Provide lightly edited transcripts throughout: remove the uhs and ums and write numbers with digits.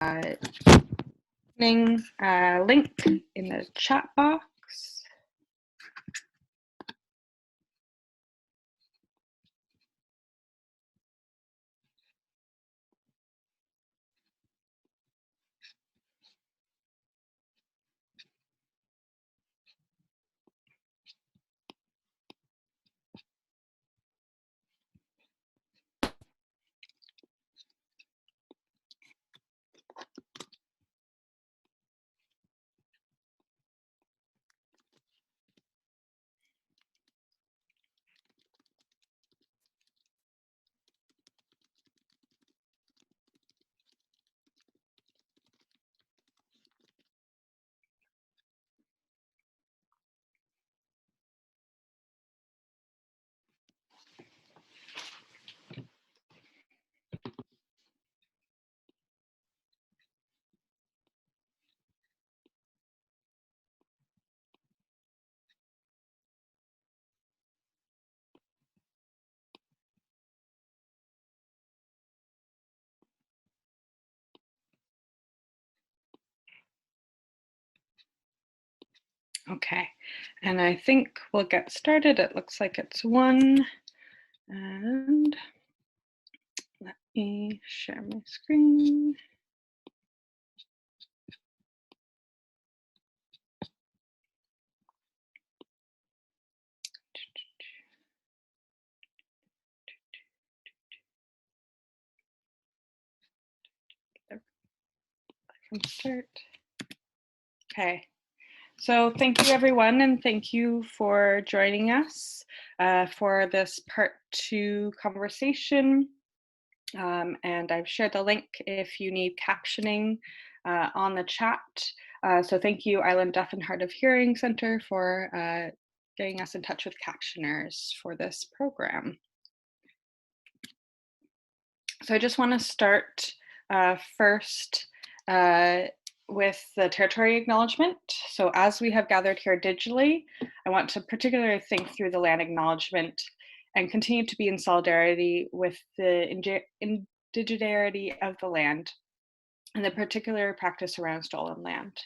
link in the chat box. Okay, and I think we'll get started. It looks like it's 1, and let me share my screen. Start. Okay, so thank you everyone, and thank you for joining us for this part 2 conversation. And I've shared the link if you need captioning on the chat. So thank you, Island Deaf and Hard of Hearing Center, for getting us in touch with captioners for this program. So I just want to start first with the territory acknowledgement. So as we have gathered here digitally, I want to particularly think through the land acknowledgement and continue to be in solidarity with the indigeneity of the land and the particular practice around stolen land.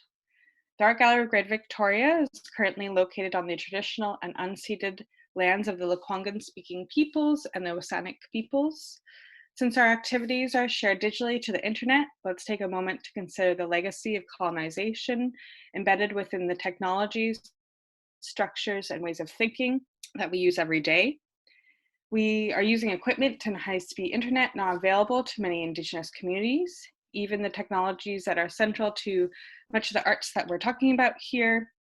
The Art Gallery of Greater Victoria is currently located on the traditional and unceded lands of the Lekwungen-speaking peoples and the Wasanic peoples. Since our activities are shared digitally to the internet, let's take a moment to consider the legacy of colonization embedded within the technologies, structures, and ways of thinking that we use every day. We are using equipment and high-speed internet now available to many Indigenous communities. Even the technologies that are central to much of the arts that we're talking about here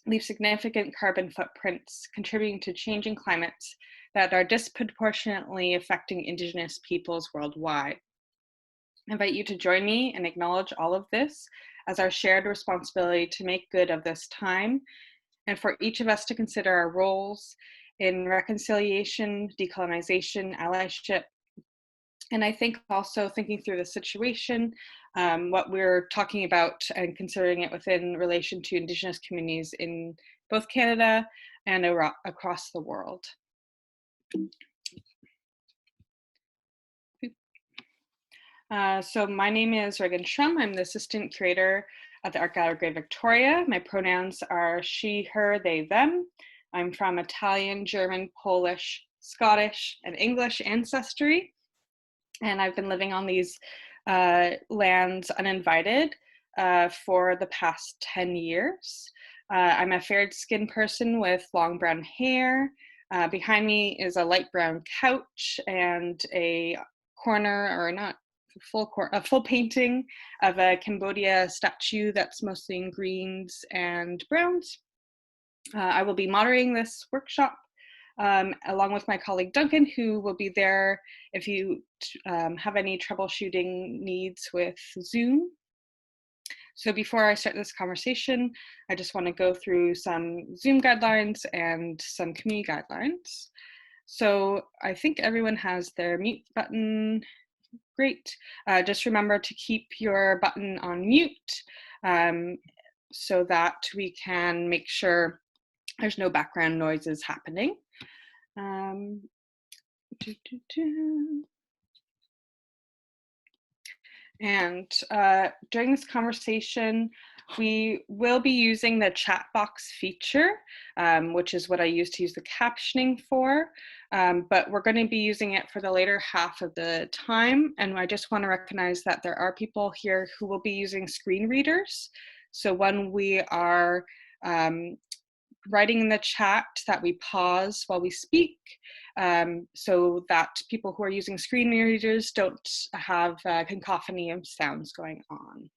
leave significant carbon footprints, contributing to changing climates that are disproportionately affecting Indigenous peoples worldwide. I invite you to join me and acknowledge all of this as our shared responsibility to make good of this time, and for each of us to consider our roles in reconciliation, decolonization, allyship, and I think also thinking through the situation, what we're talking about and considering it within relation to Indigenous communities in both Canada and across the world. So my name is Regan Shrumm. I'm the Assistant Curator at the Art Gallery of Greater Victoria. My pronouns are she, her, they, them. I'm from Italian, German, Polish, Scottish, and English ancestry. And I've been living on these lands uninvited for the past 10 years. I'm a fair-skinned person with long brown hair. Behind me is a light brown couch and a corner, or not a full painting of a Cambodia statue that's mostly in greens and browns. I will be moderating this workshop along with my colleague Duncan, who will be there if you have any troubleshooting needs with Zoom. So before I start this conversation, I just want to go through some Zoom guidelines and some community guidelines. So I think everyone has their mute button. Great. Just remember to keep your button on mute so that we can make sure there's no background noises happening. And during this conversation, we will be using the chat box feature, which is what I use to use the captioning for, but we're going to be using it for the later half of the time. And I just want to recognize that there are people here who will be using screen readers. So when we are writing in the chat, that we pause while we speak, so that people who are using screen readers don't have cacophony of sounds going on.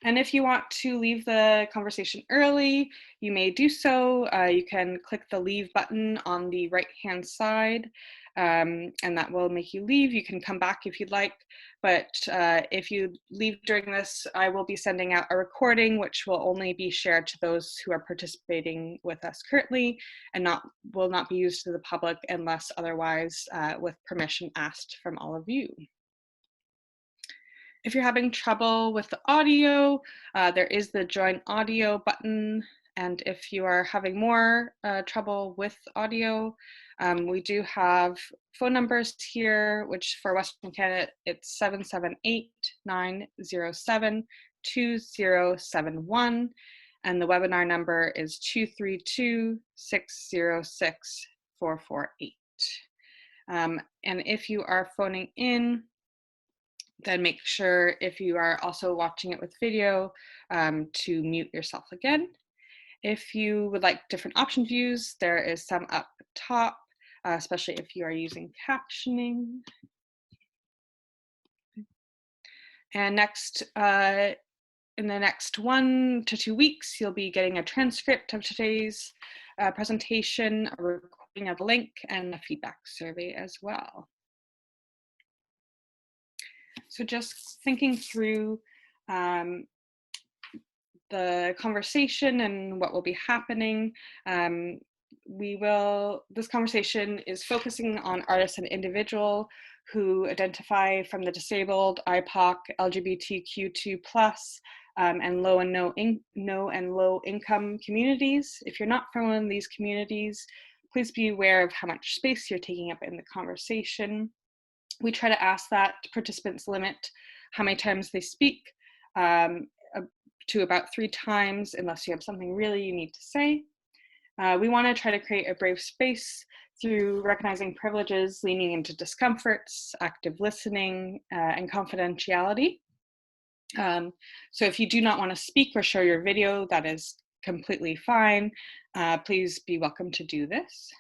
And if you want to leave the conversation early, you may do so. You can click the leave button on the right-hand side, and that will make you leave. You can come back if you'd like, but if you leave during this, I will be sending out a recording, which will only be shared to those who are participating with us currently, and will not be used to the public unless otherwise with permission asked from all of you. If you're having trouble with the audio, there is the join audio button. And if you are having more trouble with audio, we do have phone numbers here, which for Western Canada, it's 778-907-2071. And the webinar number is 232-606-448. And if you are phoning in, then make sure, if you are also watching it with video, to mute yourself again. If you would like different option views, there is some up top, especially if you are using captioning. And next, in the next 1 to 2 weeks, you'll be getting a transcript of today's presentation, a recording of the link, and a feedback survey as well. So just thinking through the conversation and what will be happening, this conversation is focusing on artists and individuals who identify from the disabled, IBPOC, LGBTQ2+, and low and no income communities. If you're not from one of these communities, please be aware of how much space you're taking up in the conversation. We try to ask that participants limit how many times they speak to about 3 times, unless you have something really you need to say. We want to try to create a brave space through recognizing privileges, leaning into discomforts, active listening, and confidentiality. So if you do not want to speak or show your video, that is completely fine. Please be welcome to do this.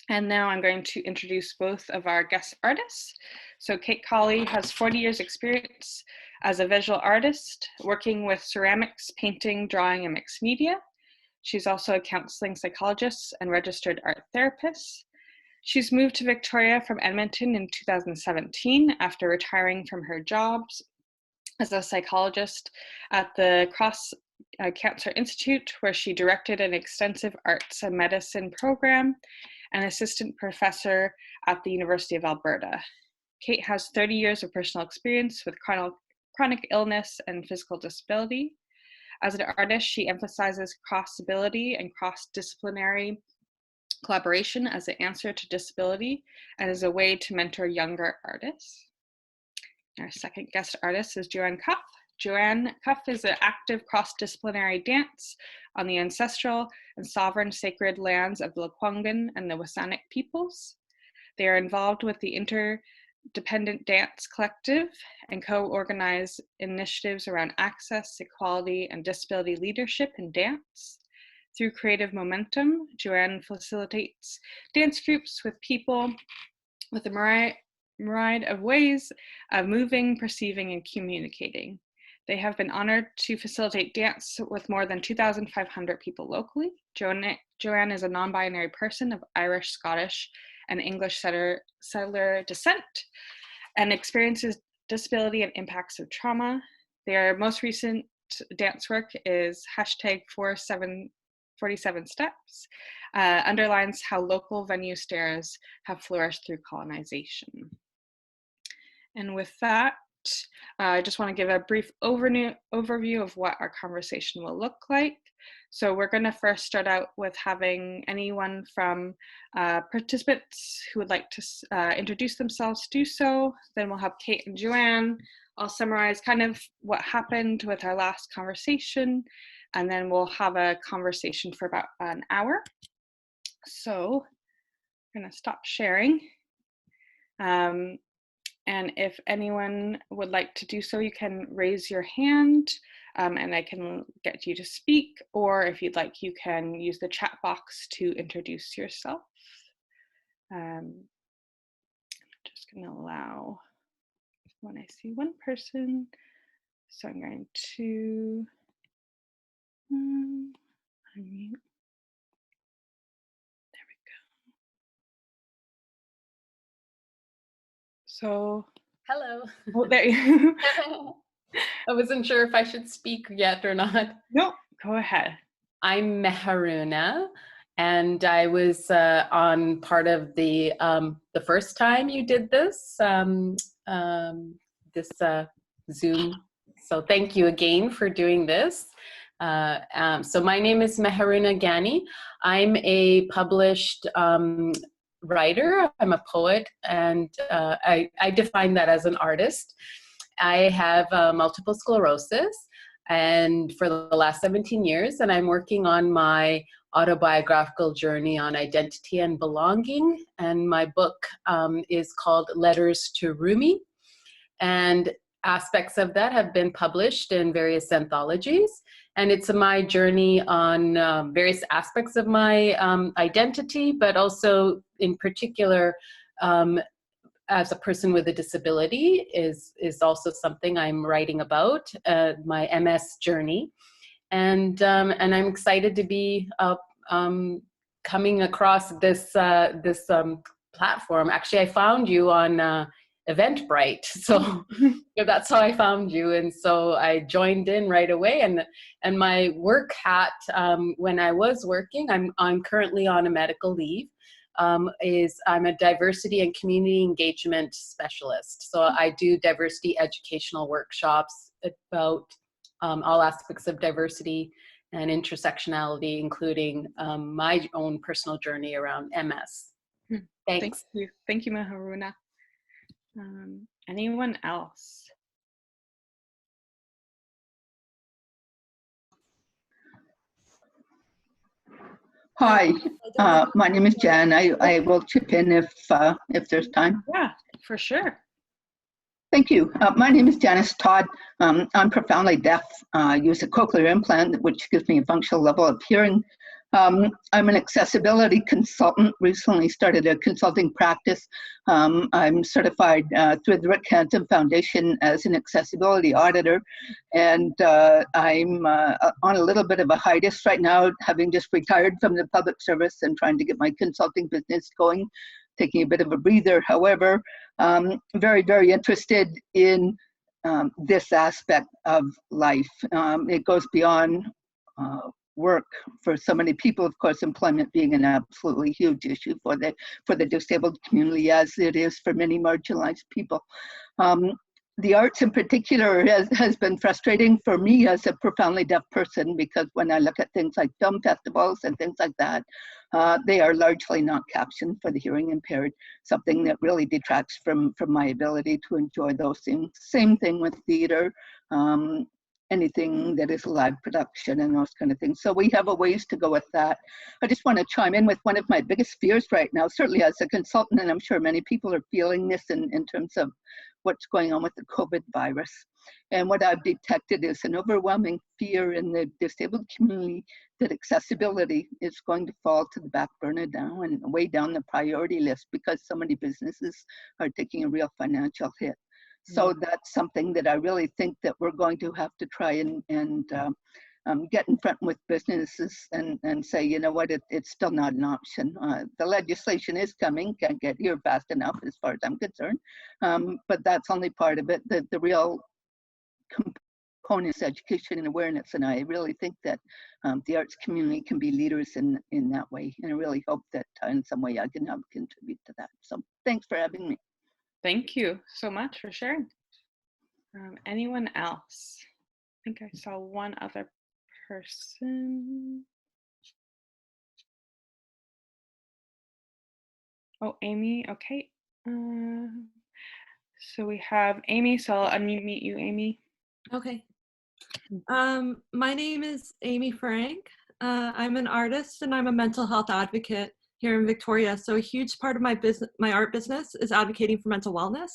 And now I'm going to introduce both of our guest artists. So Kate Collie has 40 years experience as a visual artist, working with ceramics, painting, drawing, and mixed media. She's also a counseling psychologist and registered art therapist. She's moved to Victoria from Edmonton in 2017 after retiring from her jobs as a psychologist at the Cross Cancer Institute, where she directed an extensive arts and medicine program, and assistant professor at the University of Alberta. Kate has 30 years of personal experience with chronic illness and physical disability. As an artist, she emphasizes cross-ability and cross-disciplinary collaboration as an answer to disability and as a way to mentor younger artists. Our second guest artist is Joanne Cuffe. Joanne Cuffe is an active cross-disciplinary dance on the ancestral and sovereign sacred lands of the Lekwungen and the Wasanic peoples. They are involved with the Interdependent Dance Collective and co-organize initiatives around access, equality, and disability leadership in dance. Through Creative Momentum, Joanne facilitates dance groups with people with a myriad of ways of moving, perceiving, and communicating. They have been honored to facilitate dance with more than 2,500 people locally. Joanne is a non-binary person of Irish, Scottish, and English settler descent and experiences disability and impacts of trauma. Their most recent dance work is #47 Steps, underlines how local venue stares have flourished through colonization. And with that, I just want to give a brief overview of what our conversation will look like. So we're going to first start out with having anyone from participants who would like to introduce themselves do so. Then we'll have Kate and Joanne. I'll summarize kind of what happened with our last conversation, and then we'll have a conversation for about an hour. So I'm going to stop sharing. And if anyone would like to do so, you can raise your hand and I can get you to speak, or if you'd like, you can use the chat box to introduce yourself. I'm just going to allow when I see one person. So I'm going to unmute. There we go. So, hello. Oh, there you I wasn't sure if I should speak yet or not. No, go ahead. I'm Meharuna, and I was on part of the first time you did this Zoom. So thank you again for doing this. So my name is Meharuna Gani. I'm a published writer. I'm a poet, and I define that as an artist. I have multiple sclerosis, and for the last 17 years, and I'm working on my autobiographical journey on identity and belonging. And my book is called Letters to Rumi, and aspects of that have been published in various anthologies. And it's my journey on various aspects of my identity, but also in particular, as a person with a disability is also something I'm writing about, my MS journey. And I'm excited to be coming across this platform. Actually, I found you on Eventbrite, so that's how I found you, and so I joined in right away. And my work hat, when I was working, I'm currently on a medical leave. I'm a diversity and community engagement specialist. So I do diversity educational workshops about all aspects of diversity and intersectionality, including my own personal journey around MS. Thanks. Thank you, Meharuna. Anyone else? Hi, my name is Jan. I will chip in if there's time. Yeah, for sure. Thank you. My name is Janice Todd. I'm profoundly deaf. I use a cochlear implant, which gives me a functional level of hearing. I'm an accessibility consultant, recently started a consulting practice. I'm certified through the Rick Hansen Foundation as an accessibility auditor. And I'm on a little bit of a hiatus right now, having just retired from the public service and trying to get my consulting business going, taking a bit of a breather. However, very, very interested in this aspect of life. It goes beyond work for so many people. Of course, employment being an absolutely huge issue for the disabled community, as it is for many marginalized people. The arts in particular has been frustrating for me as a profoundly deaf person, because when I look at things like film festivals and things like that, they are largely not captioned for the hearing impaired, something that really detracts from my ability to enjoy those things. Same thing with theater, anything that is live production and those kind of things. So we have a ways to go with that. I just want to chime in with one of my biggest fears right now, certainly as a consultant, and I'm sure many people are feeling this in terms of what's going on with the COVID virus. And what I've detected is an overwhelming fear in the disabled community that accessibility is going to fall to the back burner now and way down the priority list, because so many businesses are taking a real financial hit. So that's something that I really think that we're going to have to try and get in front with businesses and say, you know what, it's still not an option. The legislation is coming, can't get here fast enough as far as I'm concerned, but that's only part of it. The real component is education and awareness, and I really think that the arts community can be leaders in that way, and I really hope that in some way I can help contribute to that. So thanks for having me. Thank you so much for sharing. Anyone else? I think I saw one other person. Oh, Amy, okay. So we have Amy, so I'll unmute you, Amy. Okay. My name is Amy Frank. I'm an artist and I'm a mental health advocate here in Victoria. So a huge part of my art business is advocating for mental wellness.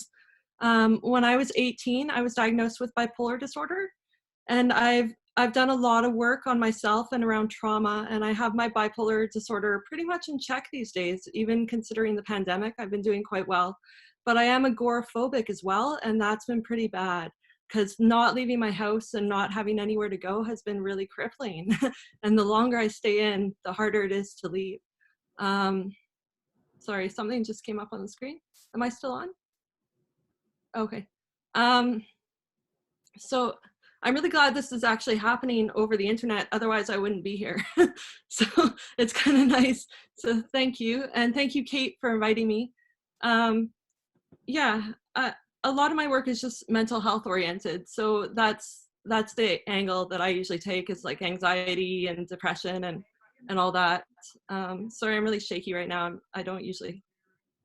When I was 18, I was diagnosed with bipolar disorder, and I've done a lot of work on myself and around trauma, and I have my bipolar disorder pretty much in check these days. Even considering the pandemic, I've been doing quite well. But I am agoraphobic as well, and that's been pretty bad, because not leaving my house and not having anywhere to go has been really crippling. And the longer I stay in, the harder it is to leave. Sorry, something just came up on the screen. Am I still on? Okay. So I'm really glad this is actually happening over the internet. Otherwise, I wouldn't be here. So it's kind of nice. So thank you. And thank you, Kate, for inviting me. Yeah, a lot of my work is just mental health oriented. So that's the angle that I usually take, is like anxiety and depression and all that. Sorry, I'm really shaky right now. I don't usually,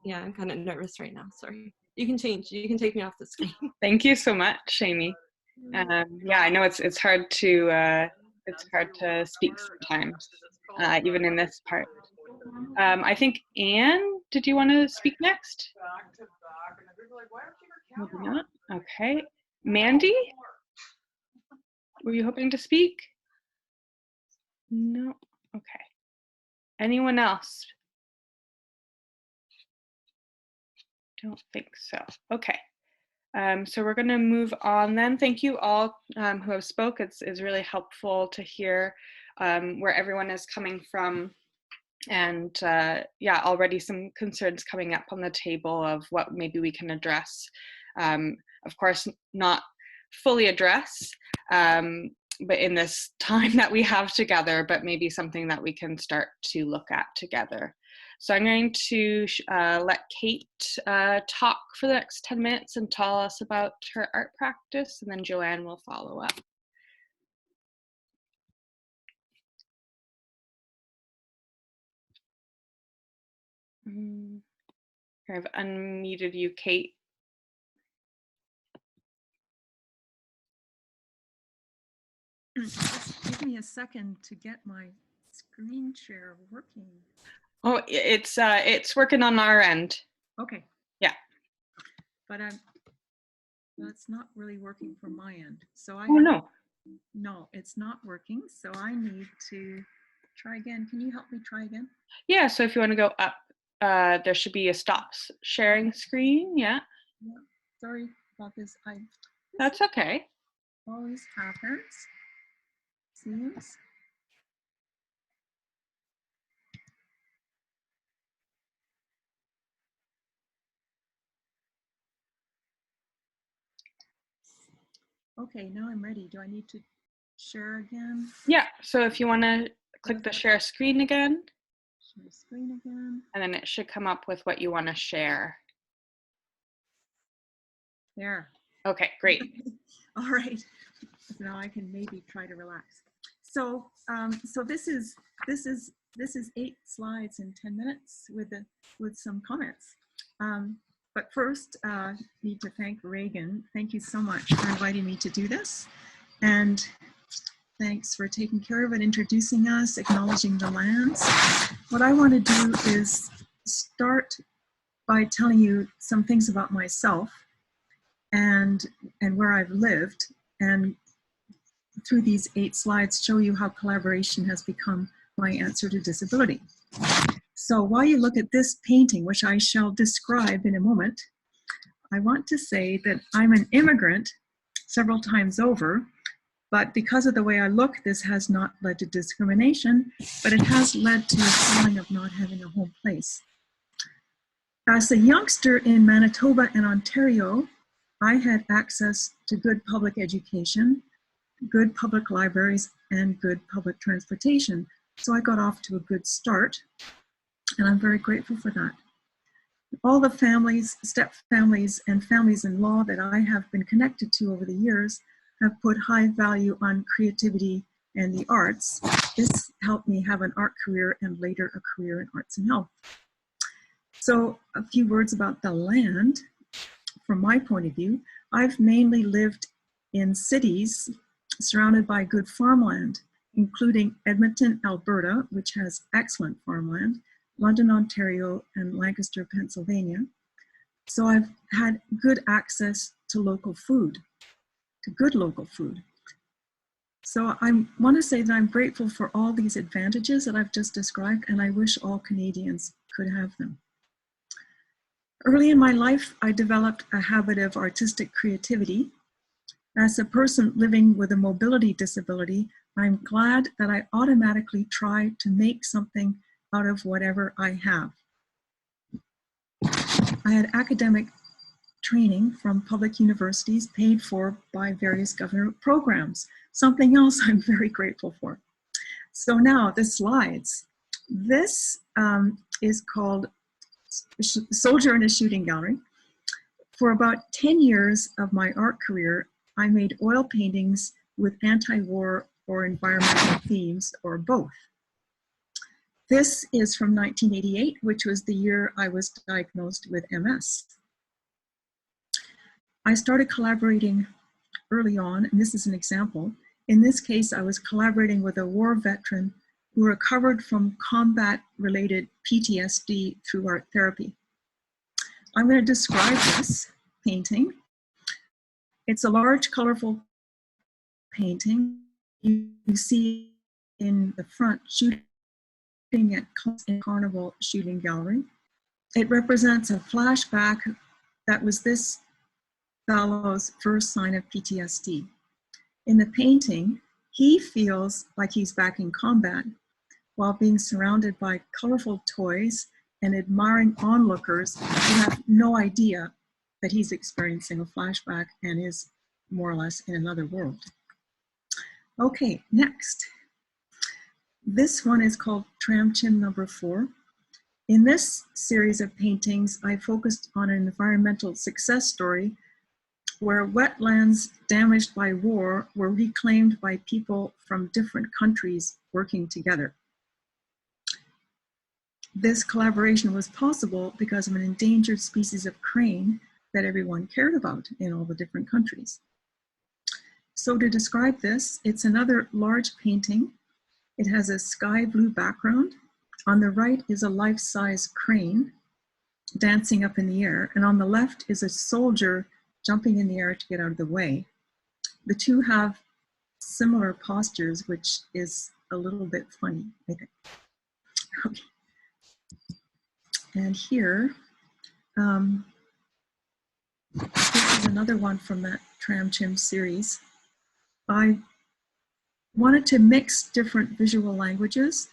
yeah, I'm kind of nervous right now. Sorry. You can take me off the screen. Thank you so much, Amy. Yeah, I know it's hard to speak sometimes, even in this part. I think Anne, did you want to speak next? Maybe not. Okay. Mandy, were you hoping to speak? No. Okay. Anyone else? Don't think so. Okay. So we're going to move on then. Thank you all who have spoke. It's really helpful to hear where everyone is coming from. And yeah, already some concerns coming up on the table of what maybe we can address. Of course, not fully address, but in this time that we have together, but maybe something that we can start to look at together. So I'm going to let Kate talk for the next 10 minutes and tell us about her art practice, and then Joanne will follow up. I've unmuted you, Kate. Just give me a second to get my screen share working. Oh, it's working on our end. Okay. Yeah. But that's not really working from my end. So no, it's not working. So I need to try again. Can you help me try again? Yeah, so if you want to go up, there should be a stop sharing screen. Yeah. Yeah. Sorry about this. That's okay. Always happens. Seems. Okay, now I'm ready. Do I need to share again? Yeah, so if you want to click the share screen again. Share screen again. And then it should come up with what you want to share. There. Okay, great. All right. Now I can maybe try to relax. So, so this is 8 slides in 10 minutes with some comments. But first, need to thank Regan. Thank you so much for inviting me to do this, and thanks for taking care of it, introducing us, acknowledging the lands. What I want to do is start by telling you some things about myself and where I've lived, and through these 8 slides show you how collaboration has become my answer to disability. So while you look at this painting, which I shall describe in a moment, I want to say that I'm an immigrant several times over, but because of the way I look, this has not led to discrimination, but it has led to a feeling of not having a home place. As a youngster in Manitoba and Ontario, I had access to good public education, good public libraries, and good public transportation. So I got off to a good start, and I'm very grateful for that. All the families, step families, and families-in-law that I have been connected to over the years have put high value on creativity and the arts. This helped me have an art career and later a career in arts and health. So a few words about the land. From my point of view, I've mainly lived in cities surrounded by good farmland, including Edmonton, Alberta, which has excellent farmland, London, Ontario, and Lancaster, Pennsylvania. So I've had good access to local food, to good local food. So I want to say that I'm grateful for all these advantages that I've just described, and I wish all Canadians could have them. Early in my life, I developed a habit of artistic creativity. As a person living with a mobility disability, I'm glad that I automatically try to make something out of whatever I have. I had academic training from public universities paid for by various government programs, something else I'm very grateful for. So now the slides. This is called Soldier in a Shooting Gallery. For about 10 years of my art career, I made oil paintings with anti-war or environmental themes, or both. This is from 1988, which was the year I was diagnosed with MS. I started collaborating early on, and this is an example. In this case, I was collaborating with a war veteran who recovered from combat-related PTSD through art therapy. I'm going to describe this painting. It's a large, colorful painting. You see in the front shooting at Carnival Shooting Gallery. It represents a flashback that was this fellow's first sign of PTSD. In the painting, he feels like he's back in combat while being surrounded by colorful toys and admiring onlookers who have no idea that he's experiencing a flashback and is more or less in another world. Okay, next. This one is called Tram Chim Number 4. In this series of paintings, I focused on an environmental success story where wetlands damaged by war were reclaimed by people from different countries working together. This collaboration was possible because of an endangered species of crane that everyone cared about in all the different countries. So to describe this, it's another large painting. It has a sky blue background. On the right is a life-size crane dancing up in the air, and on the left is a soldier jumping in the air to get out of the way. The two have similar postures, which is a little bit funny, I think. Okay. And here, this is another one from that Tram Chim series. I wanted to mix different visual languages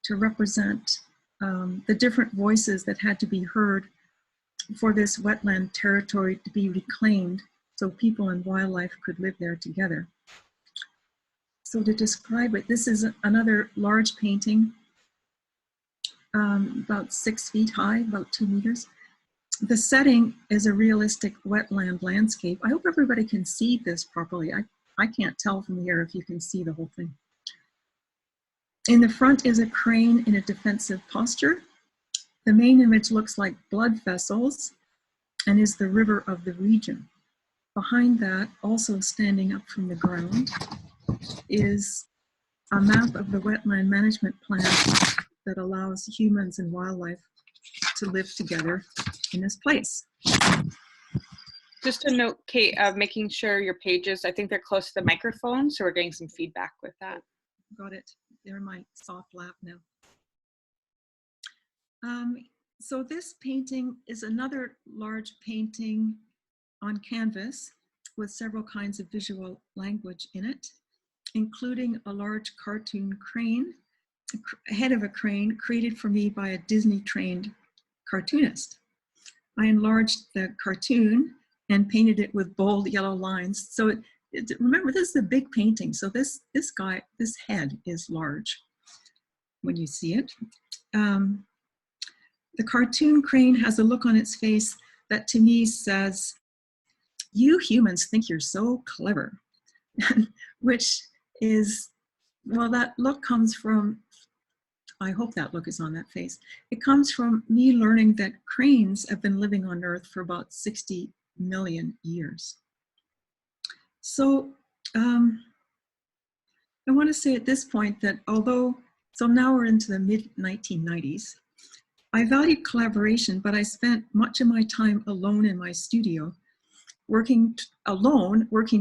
to represent the different voices that had to be heard for this wetland territory to be reclaimed so people and wildlife could live there together. So to describe it, this is another large painting, about 6 feet high, about 2 meters. The setting is a realistic wetland landscape. I hope everybody can see this properly. I can't tell from here if you can see the whole thing. In the front is a crane in a defensive posture. The main image looks like blood vessels and is the river of the region. Behind that, also standing up from the ground, is a map of the wetland management plan that allows humans and wildlife to live together in this place. Just a note, Kate, of making sure your pages, I think they're close to the microphone, so we're getting some feedback with that. Got it. They're my soft lap now. So this painting is another large painting on canvas with several kinds of visual language in it, including a large cartoon crane, a head of a crane created for me by a Disney-trained cartoonist. I enlarged the cartoon and painted it with bold yellow lines. So remember, this is a big painting. So this head is large when you see it. The cartoon crane has a look on its face that to me says, "You humans think you're so clever," which is, well, that look comes from, I hope that look is on that face. It comes from me learning that cranes have been living on Earth for about 60 million years. So I want to say at this point that so now we're into the mid-1990s, I valued collaboration, but I spent much of my time alone in my studio, working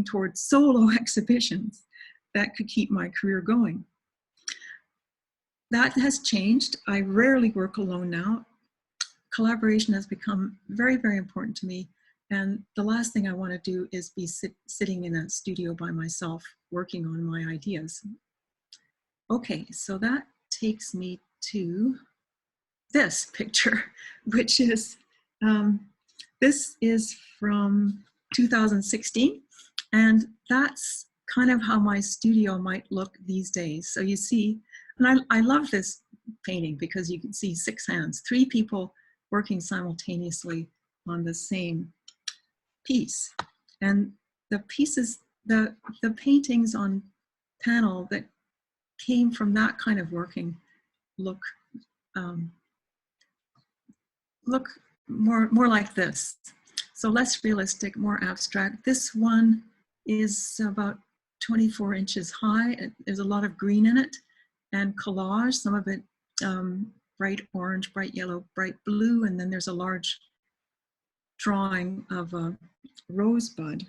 towards solo exhibitions that could keep my career going. That has changed. I rarely work alone now. Collaboration has become very, very important to me. And the last thing I want to do is be sitting in a studio by myself working on my ideas. Okay, so that takes me to this picture, which is, this is from 2016. And that's kind of how my studio might look these days. So you see, and I love this painting because you can see 6 hands, 3 people working simultaneously on the same piece. And the pieces, the paintings on panel that came from that kind of working look more like this. So less realistic, more abstract. This one is about 24 inches high. There's a lot of green in it, and collage, some of it bright orange, bright yellow, bright blue, and then there's a large drawing of a rosebud.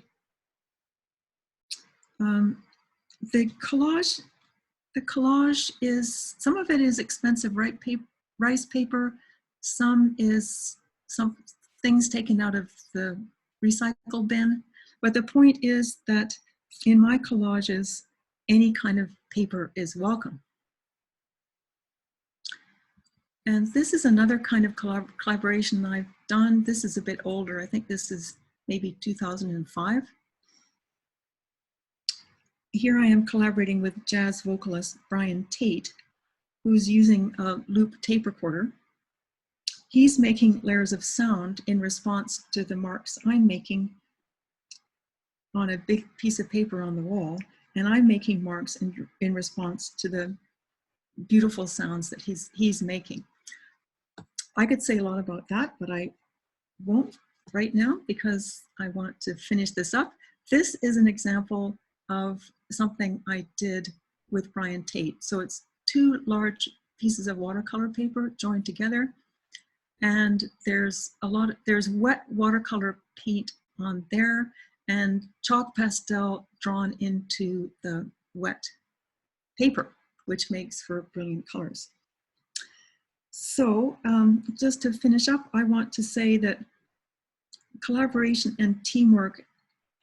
The collage is, some of it is expensive rice paper, some things taken out of the recycle bin. But the point is that in my collages, any kind of paper is welcome. And this is another kind of collaboration I've done. This is a bit older. I think this is maybe 2005. Here I am collaborating with jazz vocalist Brian Tate, who's using a loop tape recorder. He's making layers of sound in response to the marks I'm making on a big piece of paper on the wall, and I'm making marks in response to the beautiful sounds that he's making. I could say a lot about that, but I won't right now because I want to finish this up. This is an example of something I did with Brian Tate. So it's 2 large pieces of watercolor paper joined together, and there's wet watercolor paint on there and chalk pastel drawn into the wet paper, which makes for brilliant colors. So just to finish up, I want to say that collaboration and teamwork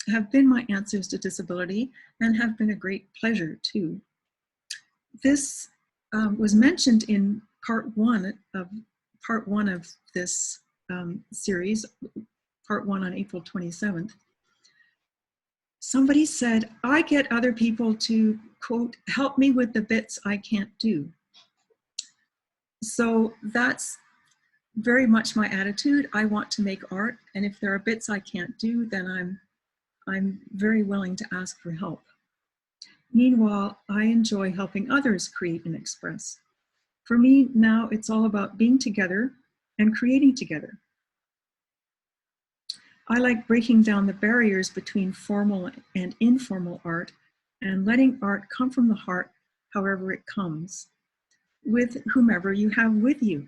have been my answers to disability and have been a great pleasure too. This was mentioned in part one of this series, part 1 on April 27th. Somebody said, I get other people to, quote, help me with the bits I can't do. So that's very much my attitude. I want to make art, and if there are bits I can't do, then I'm very willing to ask for help. Meanwhile, I enjoy helping others create and express. For me now, it's all about being together and creating together. I like breaking down the barriers between formal and informal art and letting art come from the heart, however it comes, with whomever you have with you.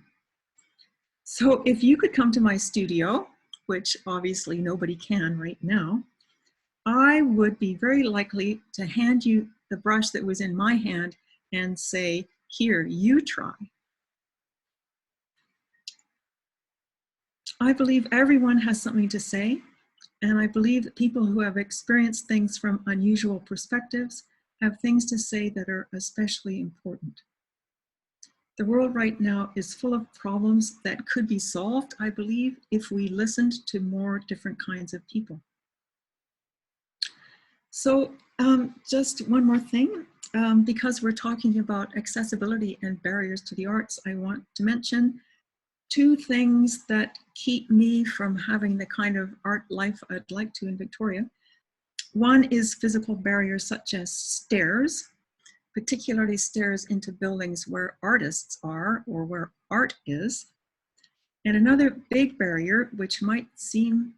So if you could come to my studio, which obviously nobody can right now, I would be very likely to hand you the brush that was in my hand and say, here, you try. I believe everyone has something to say, and I believe that people who have experienced things from unusual perspectives have things to say that are especially important. The world right now is full of problems that could be solved, I believe, if we listened to more different kinds of people. So just one more thing, because we're talking about accessibility and barriers to the arts, I want to mention two things that keep me from having the kind of art life I'd like to in Victoria. One is physical barriers such as stairs, particularly stairs into buildings where artists are or where art is. And another big barrier, which might seem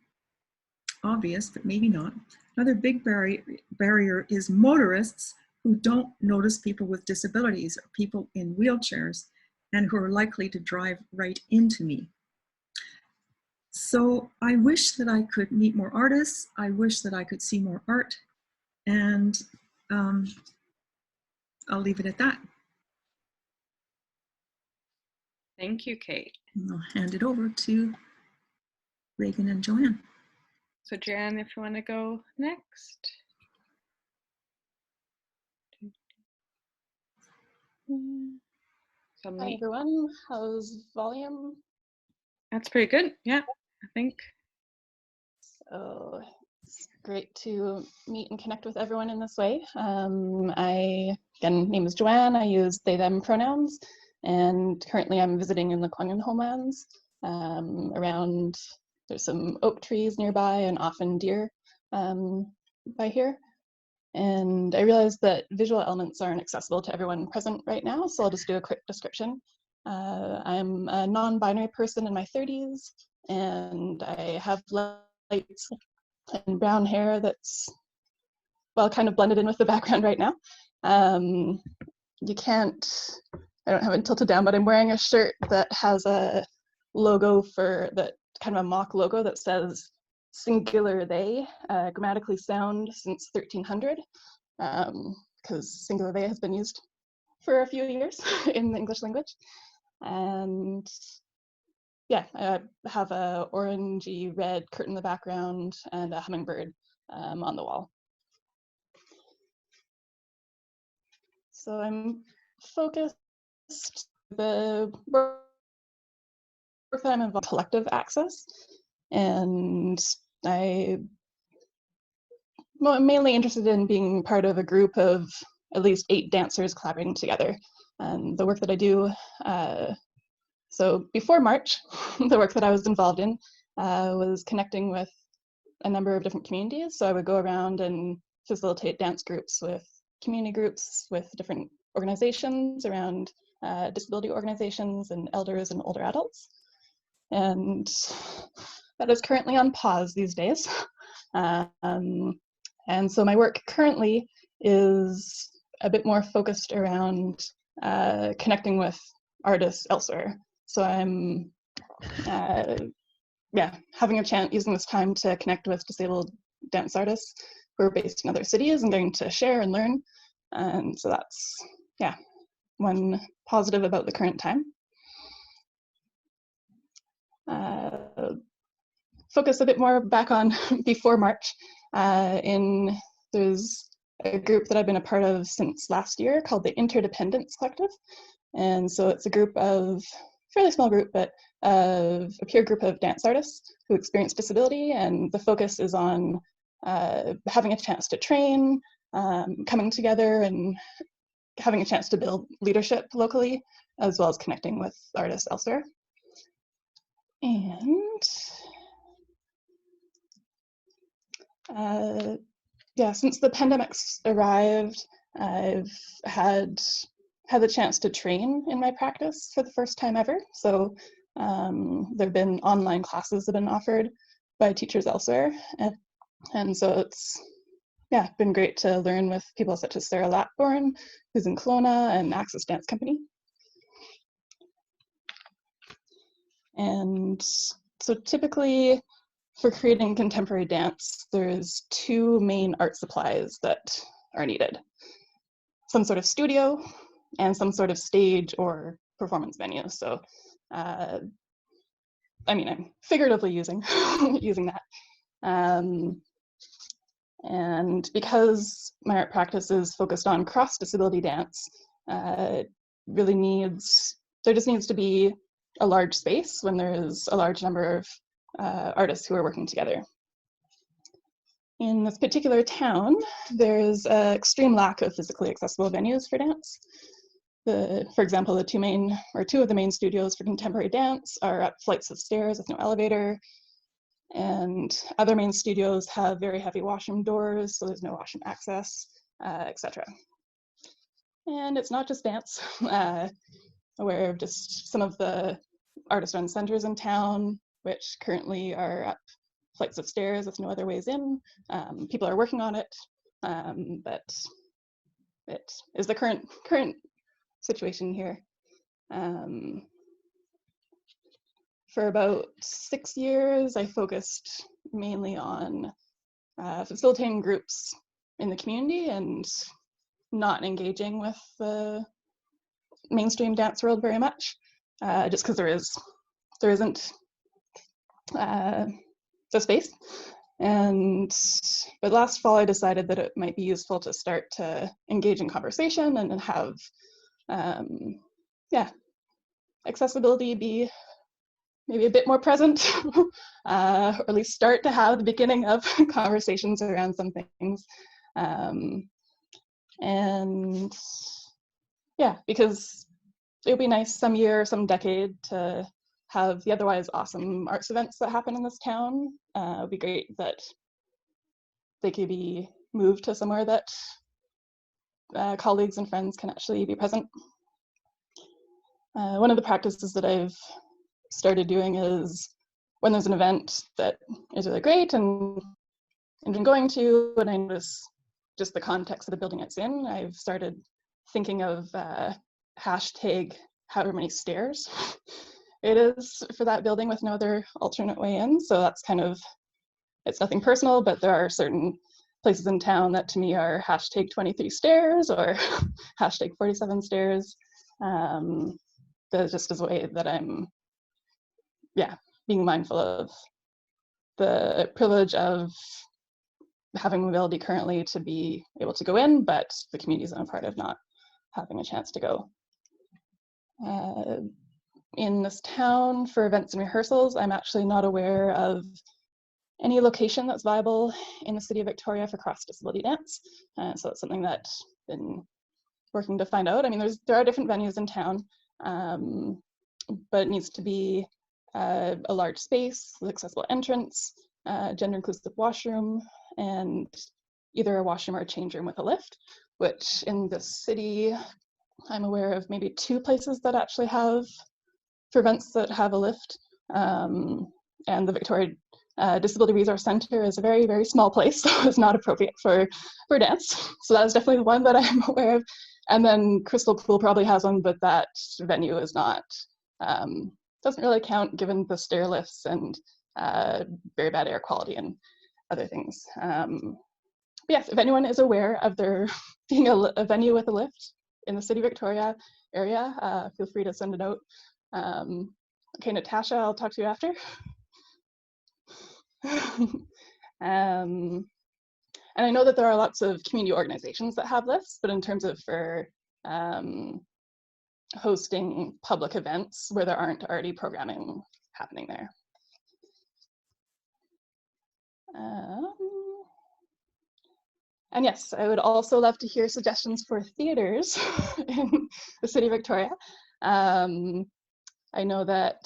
obvious, but maybe not, another big barrier is motorists who don't notice people with disabilities or people in wheelchairs and who are likely to drive right into me. So I wish that I could meet more artists. I wish that I could see more art. And I'll leave it at that. Thank you, Kate. And I'll hand it over to Regan and Joanne. So Joanne, if you want to go next. Hi everyone, how's volume? That's pretty good, yeah, I think. So it's great to meet and connect with everyone in this way. Again, name is Joanne, I use they, them pronouns, and currently I'm visiting in the Kwangan homelands. There's some oak trees nearby and often deer by here. And I realized that visual elements aren't accessible to everyone present right now, so I'll just do a quick description. I'm a non-binary person in my 30s, and I have light and brown hair that's, well, kind of blended in with the background right now. I don't have it tilted down, but I'm wearing a shirt that has a logo kind of a mock logo that says singular they, grammatically sound since 1300, because singular they has been used for a few years in the English language. And yeah, I have a orangey red curtain in the background and a hummingbird on the wall. So I'm focused, the work that I'm involved in collective access, and I'm mainly interested in being part of a group of at least 8 dancers collaborating together. And the work that I do, so before March, the work that I was involved in was connecting with a number of different communities. So I would go around and facilitate dance groups with community groups, with different organizations around disability organizations and elders and older adults. And that is currently on pause these days. And so my work currently is a bit more focused around connecting with artists elsewhere. So I'm having a chance, using this time to connect with disabled dance artists who are based in other cities and getting to share and learn. And so that's, one positive about the current time. Focus a bit more back on before March. There's a group that I've been a part of since last year called the Interdependence Collective. And so it's a group of, fairly small group, but a peer group of dance artists who experience disability. And the focus is on having a chance to train, coming together and having a chance to build leadership locally, as well as connecting with artists elsewhere. And since the pandemic's arrived, I've had the chance to train in my practice for the first time ever. So there have been online classes that have been offered by teachers elsewhere. And so it's been great to learn with people such as Sarah Latborn, who's in Kelowna, and Access Dance Company. And so typically for creating contemporary dance, there's 2 main art supplies that are needed. Some sort of studio and some sort of stage or performance venue. So, I'm figuratively using that. And because my art practice is focused on cross-disability dance, there just needs to be a large space when there's a large number of artists who are working together. In this particular town, there's an extreme lack of physically accessible venues for dance. For example, the two of the main studios for contemporary dance are up flights of stairs with no elevator, and other main studios have very heavy washroom doors, so there's no washroom access, etc. And it's not just dance. Aware of just some of the artist-run centers in town, which currently are up flights of stairs with no other ways in. People are working on it, but it is the current situation here. For about 6 years, I focused mainly on facilitating groups in the community and not engaging with the mainstream dance world very much, just because there isn't the space. But last fall I decided that it might be useful to start to engage in conversation and have accessibility be maybe a bit more present, or at least start to have the beginning of conversations around some things. And yeah, because it would be nice some year, some decade to have the otherwise awesome arts events that happen in this town. It would be great that they could be moved to somewhere that colleagues and friends can actually be present. One of the practices that I've started doing is when there's an event that is really great and I've been going to, and I notice just the context of the building it's in, I've started thinking of hashtag however many stairs it is for that building with no other alternate way in. So that's kind of, it's nothing personal, but there are certain places in town that to me are hashtag 23 stairs or hashtag 47 stairs. That just is a way that I'm, being mindful of the privilege of having mobility currently to be able to go in, but the communities I'm a part of not having a chance to go. In this town for events and rehearsals, I'm actually not aware of any location that's viable in the city of Victoria for cross-disability dance. So it's something that I've been working to find out. I mean, there are different venues in town, but it needs to be a large space with accessible entrance, gender-inclusive washroom, and either a washroom or a change room with a lift, which in this city, I'm aware of maybe 2 places that actually have, for events that have a lift. And the Victoria Disability Resource Centre is a very, very small place, so it's not appropriate for dance. So that is definitely one that I'm aware of. And then Crystal Pool probably has one, but that venue is not, doesn't really count given the stair lifts and very bad air quality and other things. But yes, if anyone is aware of there being a venue with a lift in the City of Victoria area, feel free to send a note. Okay, Natasha, I'll talk to you after. And I know that there are lots of community organizations that have lifts, but in terms of for hosting public events where there aren't already programming happening there. And yes, I would also love to hear suggestions for theaters in the City of Victoria. I know that,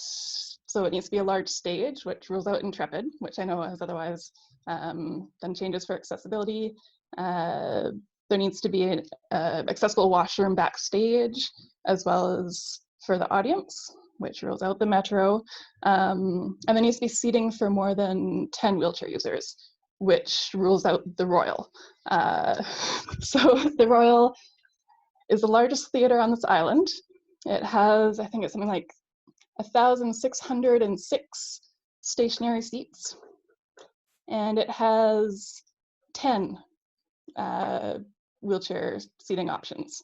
so it needs to be a large stage, which rules out Intrepid, which I know has otherwise done changes for accessibility. There needs to be an accessible washroom backstage, as well as for the audience, which rules out the Metro. And there needs to be seating for more than 10 wheelchair users, which rules out the Royal. So the Royal is the largest theater on this island. It has, I think it's something like 1,606 stationary seats, and it has 10 wheelchair seating options.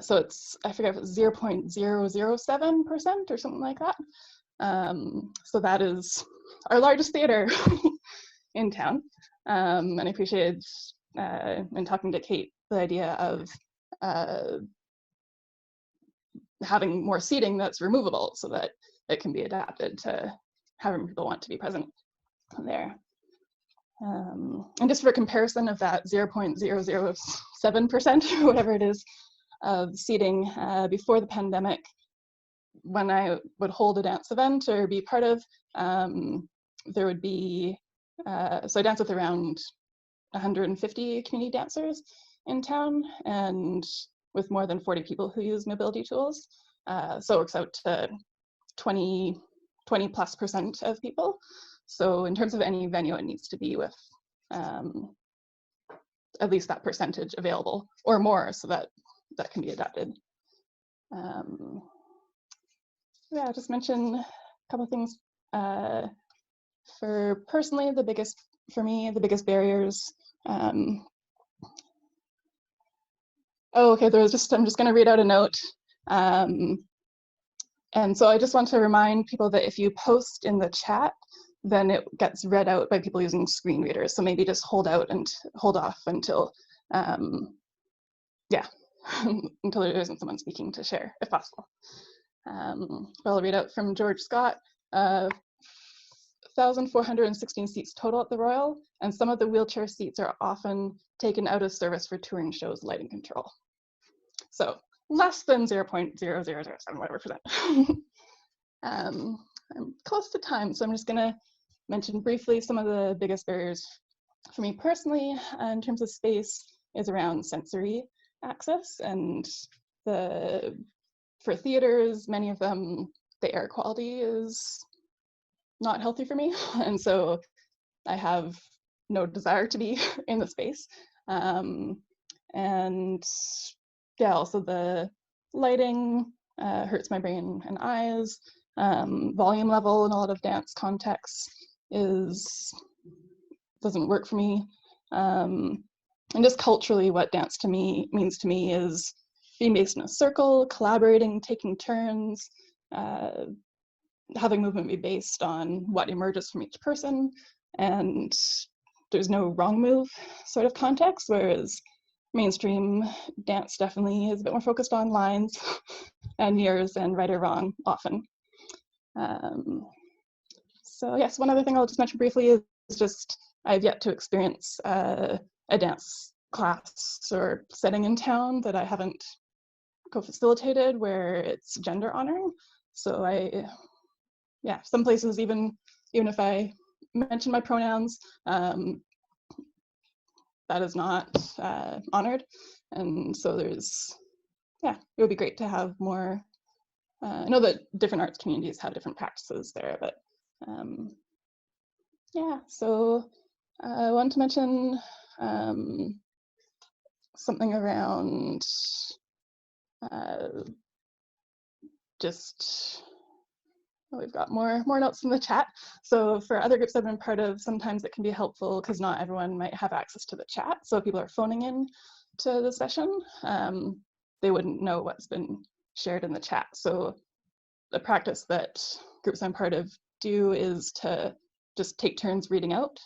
So it's, I forget if it's 0.007% or something like that. So that is our largest theater in town. And I appreciated in talking to Kate, the idea of having more seating that's removable so that it can be adapted to however people want to be present there. And just for comparison of that 0.007% or whatever it is, of seating before the pandemic. When I would hold a dance event or be part of, there would be, so I dance with around 150 community dancers in town, and with more than 40 people who use mobility tools. So it works out to 20+% of people. So in terms of any venue, it needs to be with at least that percentage available or more, so that that can be adapted. Yeah, I'll just mention a couple of things. For personally, for me, the biggest barriers. Oh, okay, I'm just going to read out a note. And so I just want to remind people that if you post in the chat, then it gets read out by people using screen readers. So maybe just hold off until, yeah, until there isn't someone speaking to share, if possible. I'll read out from George Scott. 1,416 seats total at the Royal, and some of the wheelchair seats are often taken out of service for touring shows, lighting control. So less than 0.0007 whatever percent. I'm close to time, so I'm just going to mention briefly some of the biggest barriers for me personally in terms of space is around sensory access, and for theaters, many of them, the air quality is not healthy for me, and so I have no desire to be in the space. And yeah, also the lighting hurts my brain and eyes. Volume level in a lot of dance contexts doesn't work for me. And just culturally, what dance to me means to me is being based in a circle, collaborating, taking turns, having movement be based on what emerges from each person, and there's no wrong move sort of context, whereas mainstream dance definitely is a bit more focused on lines and years and right or wrong often. So yes, one other thing I'll just mention briefly is just I've yet to experience a dance class or setting in town that I haven't co-facilitated where it's gender honoring. So yeah, some places even if I mention my pronouns, that is not honored. And so yeah, it would be great to have more. I know that different arts communities have different practices there, but yeah, so I want to mention something around we've got more notes in the chat. So for other groups I've been part of, sometimes it can be helpful because not everyone might have access to the chat. So if people are phoning in to the session, they wouldn't know what's been shared in the chat. So the practice that groups I'm part of do is to just take turns reading out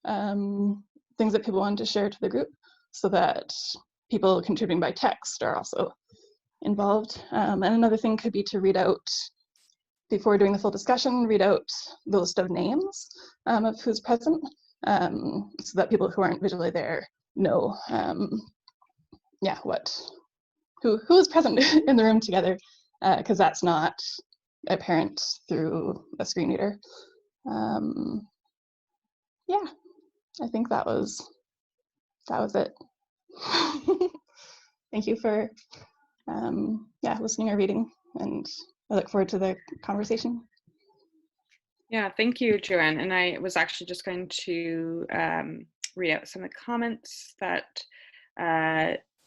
things that people want to share to the group, so that people contributing by text are also involved. And another thing could be to read out, before doing the full discussion, read out the list of names of who's present, so that people who aren't visually there know, yeah, who is present in the room together, because that's not apparent through a screen reader. Yeah, I think that was it. Thank you for yeah, listening or reading, and I look forward to the conversation. Yeah, thank you, Joanne. And I was actually just going to read out some of the comments that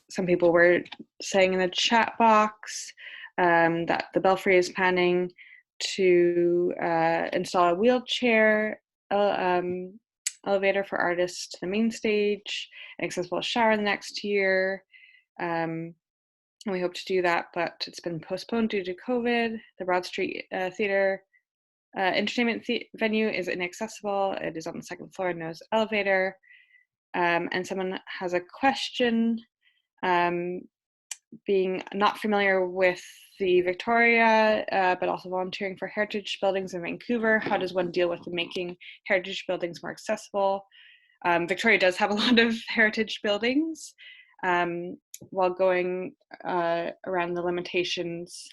some people were saying in the chat box, that the Belfry is planning to install a wheelchair elevator for artists to the main stage, an accessible shower in the next year. And we hope to do that, but it's been postponed due to COVID. The Broad Street Theatre entertainment venue is inaccessible. It is on the second floor and no elevator. And someone has a question, being not familiar with the Victoria, but also volunteering for heritage buildings in Vancouver. How does one deal with making heritage buildings more accessible? Victoria does have a lot of heritage buildings. while going around the limitations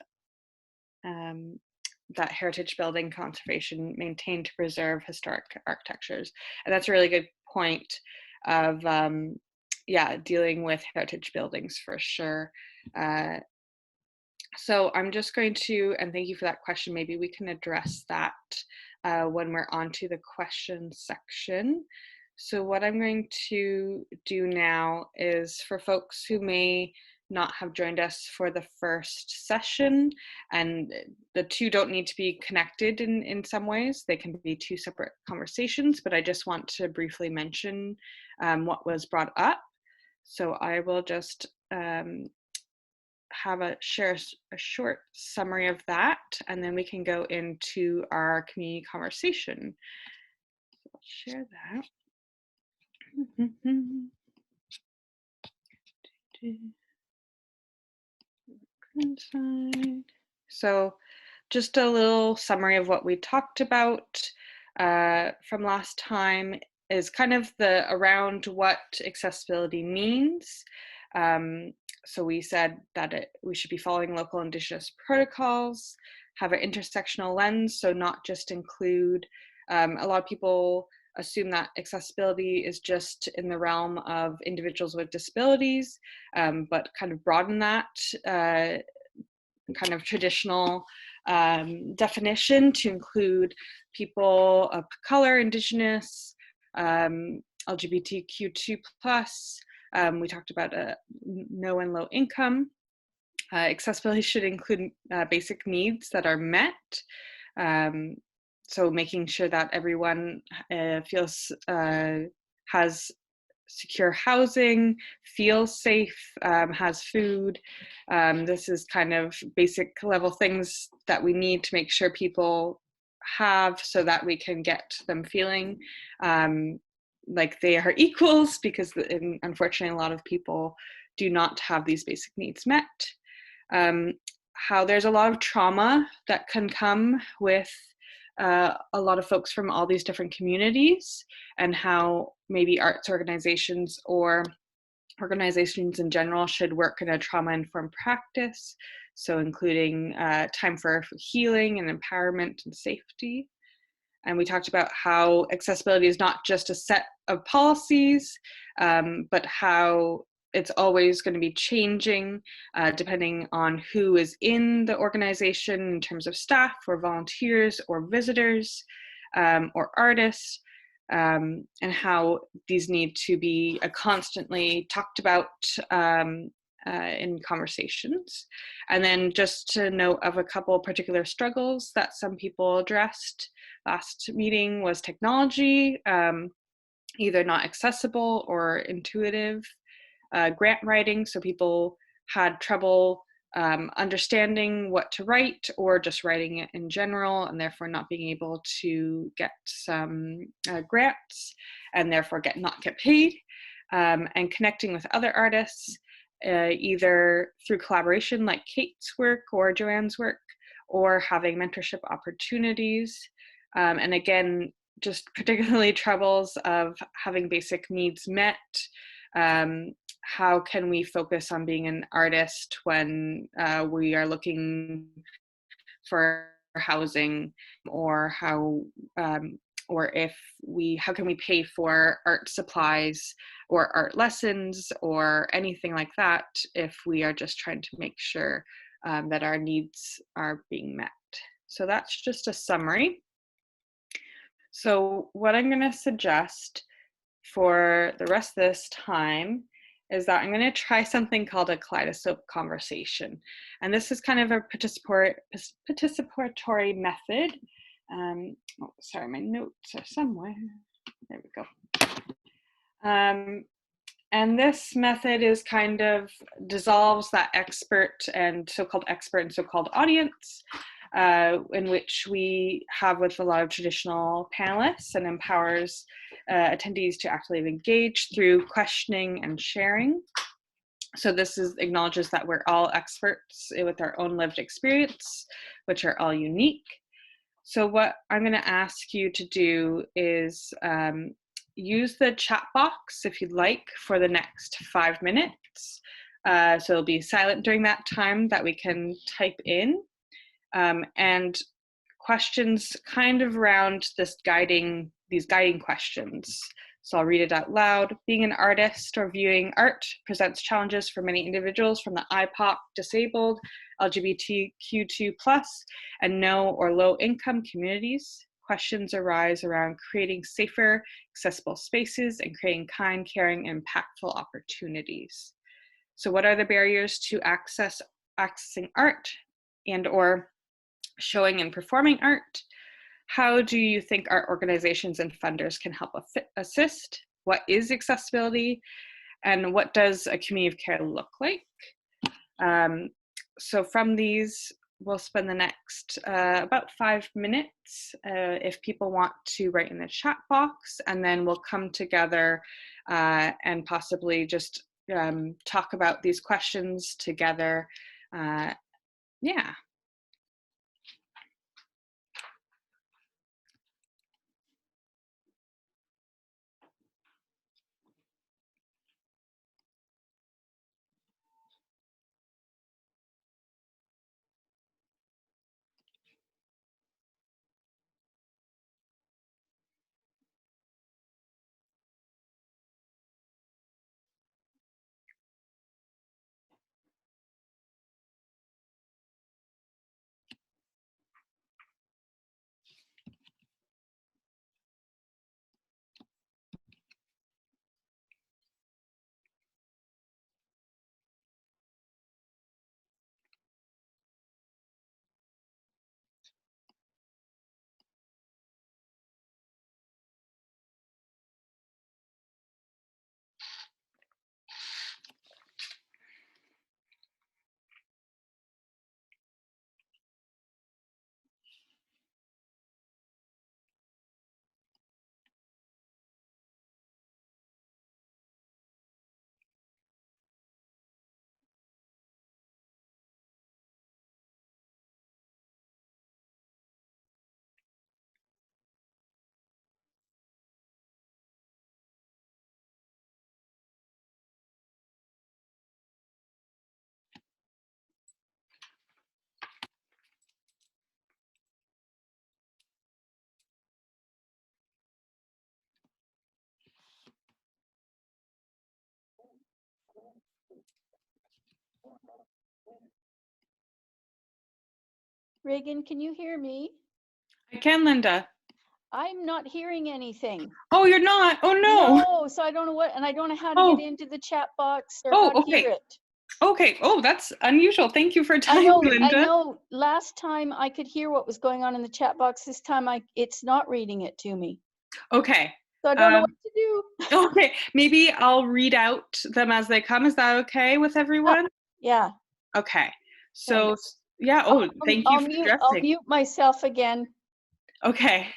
that heritage building conservation maintain to preserve historic architectures. And that's a really good point of, yeah, dealing with heritage buildings for sure. So I'm just going to, and thank you for that question, maybe we can address that when we're on to the question section. So what I'm going to do now is, for folks who may not have joined us for the first session, and the two don't need to be connected in some ways, they can be two separate conversations, but I just want to briefly mention what was brought up. So I will just share a short summary of that, and then we can go into our community conversation. So I'll share that. So just a little summary of what we talked about from last time is kind of around what accessibility means. So we said that we should be following local Indigenous protocols, have an intersectional lens, so not just include, a lot of people assume that accessibility is just in the realm of individuals with disabilities, but kind of broaden that kind of traditional definition to include people of color, Indigenous, LGBTQ2+. We talked about no and low income. Accessibility should include basic needs that are met. So making sure that everyone feels has secure housing, feels safe, has food. This is kind of basic level things that we need to make sure people have, so that we can get them feeling like they are equals, because unfortunately a lot of people do not have these basic needs met. How there's a lot of trauma that can come with a lot of folks from all these different communities, and how maybe arts organizations or organizations in general should work in a trauma-informed practice, so including time for healing and empowerment and safety. And we talked about how accessibility is not just a set of policies, but how it's always going to be changing depending on who is in the organization in terms of staff or volunteers or visitors or artists, and how these need to be constantly talked about in conversations. And then just to note of a couple particular struggles that some people addressed last meeting was technology, either not accessible or intuitive, grant writing, so people had trouble understanding what to write or just writing it in general, and therefore not being able to get some grants and therefore not get paid, and connecting with other artists, either through collaboration like Kate's work or Joanne's work, or having mentorship opportunities. And again, just particularly troubles of having basic needs met. How can we focus on being an artist when we are looking for housing, or how can we pay for art supplies or art lessons or anything like that if we are just trying to make sure that our needs are being met. So that's just a summary. So what I'm going to suggest for the rest of this time is that I'm going to try something called a kaleidoscope conversation. And this is kind of a participatory method. Oh, sorry, my notes are somewhere. There we go. And this method is kind of dissolves that expert and so-called audience, in which we have with a lot of traditional panelists, and empowers attendees to actively engage through questioning and sharing. So this acknowledges that we're all experts with our own lived experience, which are all unique. So what I'm going to ask you to do is use the chat box if you'd like for the next 5 minutes. So it'll be silent during that time that we can type in. And questions kind of around these guiding questions. So I'll read it out loud. Being an artist or viewing art presents challenges for many individuals from the IBPOC, disabled, LGBTQ2+, and no or low income communities. Questions arise around creating safer, accessible spaces and creating kind, caring, and impactful opportunities. So what are the barriers to accessing art and or showing and performing art? How do you think art organizations and funders can help assist? What is accessibility? And what does a community of care look like? So from these, we'll spend the next about 5 minutes if people want to write in the chat box, and then we'll come together and possibly just talk about these questions together. Yeah. Regan, can you hear me? I can, Linda. I'm not hearing anything. Oh, you're not? Oh, no. No, so I don't know what, and I don't know how to Oh. get into the chat box or Oh, how to okay. hear it. Okay. Oh, that's unusual. Thank you for I telling know, me, Linda. I know. Last time I could hear what was going on in the chat box. This time it's not reading it to me. Okay. So I don't know what to do. Okay. Maybe I'll read out them as they come. Is that okay with everyone? Yeah. Okay. So, yeah. Oh, thank you for addressing. I'll mute myself again. Okay.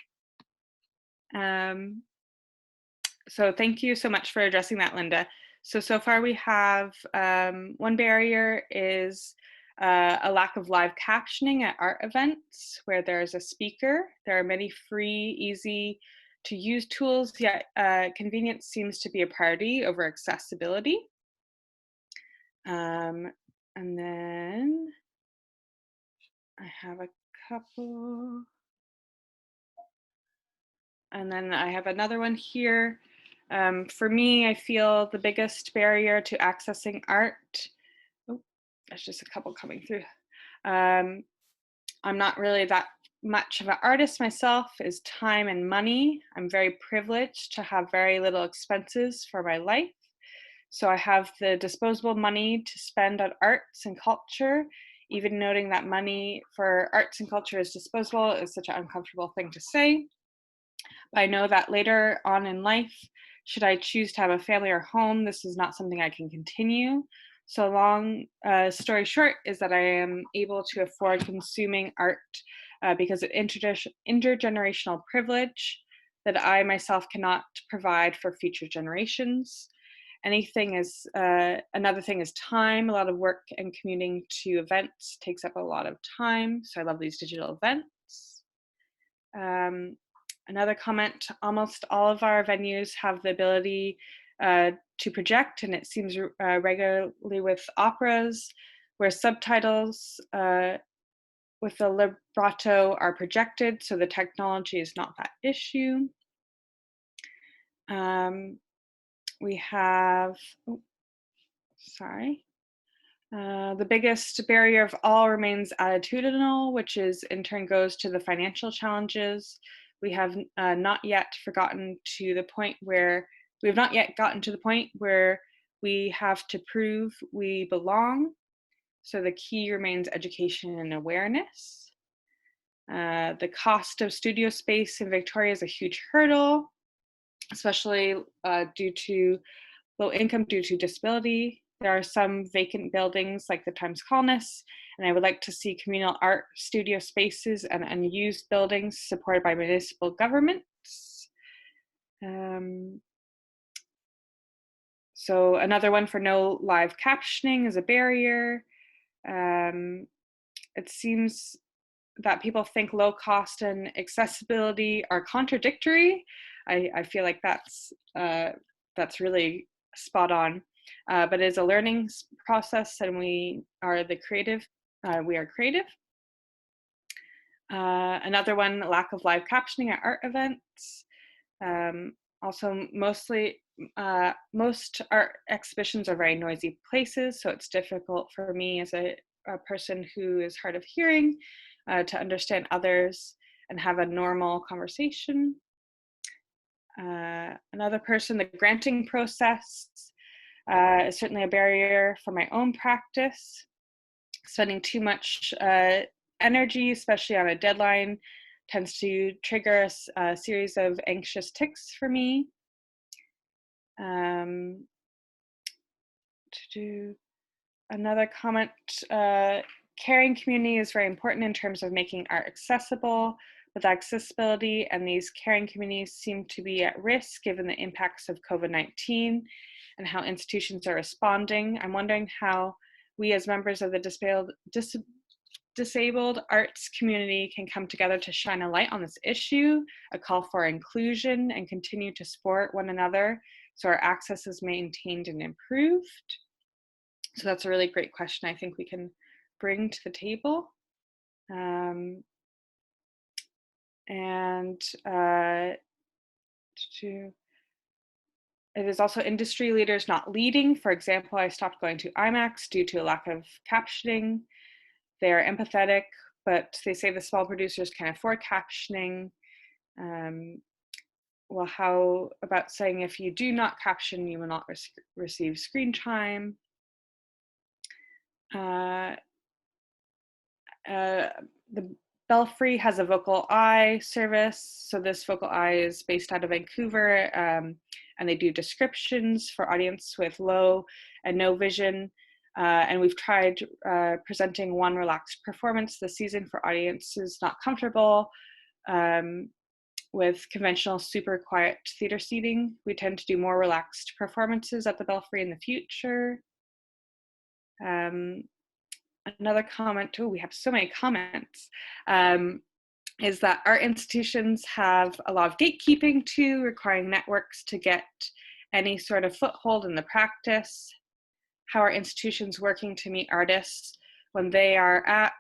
So thank you so much for addressing that, Linda. So far we have one barrier is a lack of live captioning at art events where there's a speaker. There are many free, easy to use tools, yet convenience seems to be a priority over accessibility. And then I have a couple. And then I have another one here. For me, I feel the biggest barrier to accessing art, oh, there's just a couple coming through. I'm not really that much of an artist myself, is time and money. I'm very privileged to have very little expenses for my life. So I have the disposable money to spend on arts and culture. Even noting that money for arts and culture is disposable is such an uncomfortable thing to say. I know that later on in life, should I choose to have a family or home, this is not something I can continue. So long story short is that I am able to afford consuming art because of intergenerational privilege that I myself cannot provide for future generations. Another thing is time. A lot of work and commuting to events takes up a lot of time. So I love these digital events. Another comment, almost all of our venues have the ability to project, and it seems regularly with operas where subtitles with the libretto are projected, so the technology is not that issue. We have, the biggest barrier of all remains attitudinal, which is in turn goes to the financial challenges. We have not yet gotten to the point where we have to prove we belong. So the key remains education and awareness. The cost of studio space in Victoria is a huge hurdle, especially due to low income due to disability. There are some vacant buildings like the Times Colonist, and I would like to see communal art studio spaces and unused buildings supported by municipal governments. So another one for no live captioning is a barrier. It seems that people think low cost and accessibility are contradictory. I feel like that's really spot on, but it's a learning process, and we are creative. Another one, lack of live captioning at art events. Also, most art exhibitions are very noisy places, so it's difficult for me as a person who is hard of hearing to understand others and have a normal conversation. Another person, the granting process is certainly a barrier for my own practice. Spending too much energy, especially on a deadline, tends to trigger a series of anxious tics for me. To do another comment, caring community is very important in terms of making art accessible. With accessibility and these caring communities seem to be at risk given the impacts of COVID-19 and how institutions are responding. I'm wondering how we as members of the disabled arts community can come together to shine a light on this issue, a call for inclusion, and continue to support one another so our access is maintained and improved. So that's a really great question I think we can bring to the table. It is also industry leaders not leading. For example, I stopped going to IMAX due to a lack of captioning. They are empathetic, but they say the small producers can afford captioning. Well, how about saying if you do not caption, you will not receive screen time? The Belfry has a vocal eye service. So this vocal eye is based out of Vancouver, and they do descriptions for audience with low and no vision. And we've tried presenting one relaxed performance this season for audiences not comfortable with conventional super quiet theater seating. We tend to do more relaxed performances at the Belfry in the future. Another comment, we have so many comments, is that art institutions have a lot of gatekeeping too, requiring networks to get any sort of foothold in the practice. How are institutions working to meet artists when they are at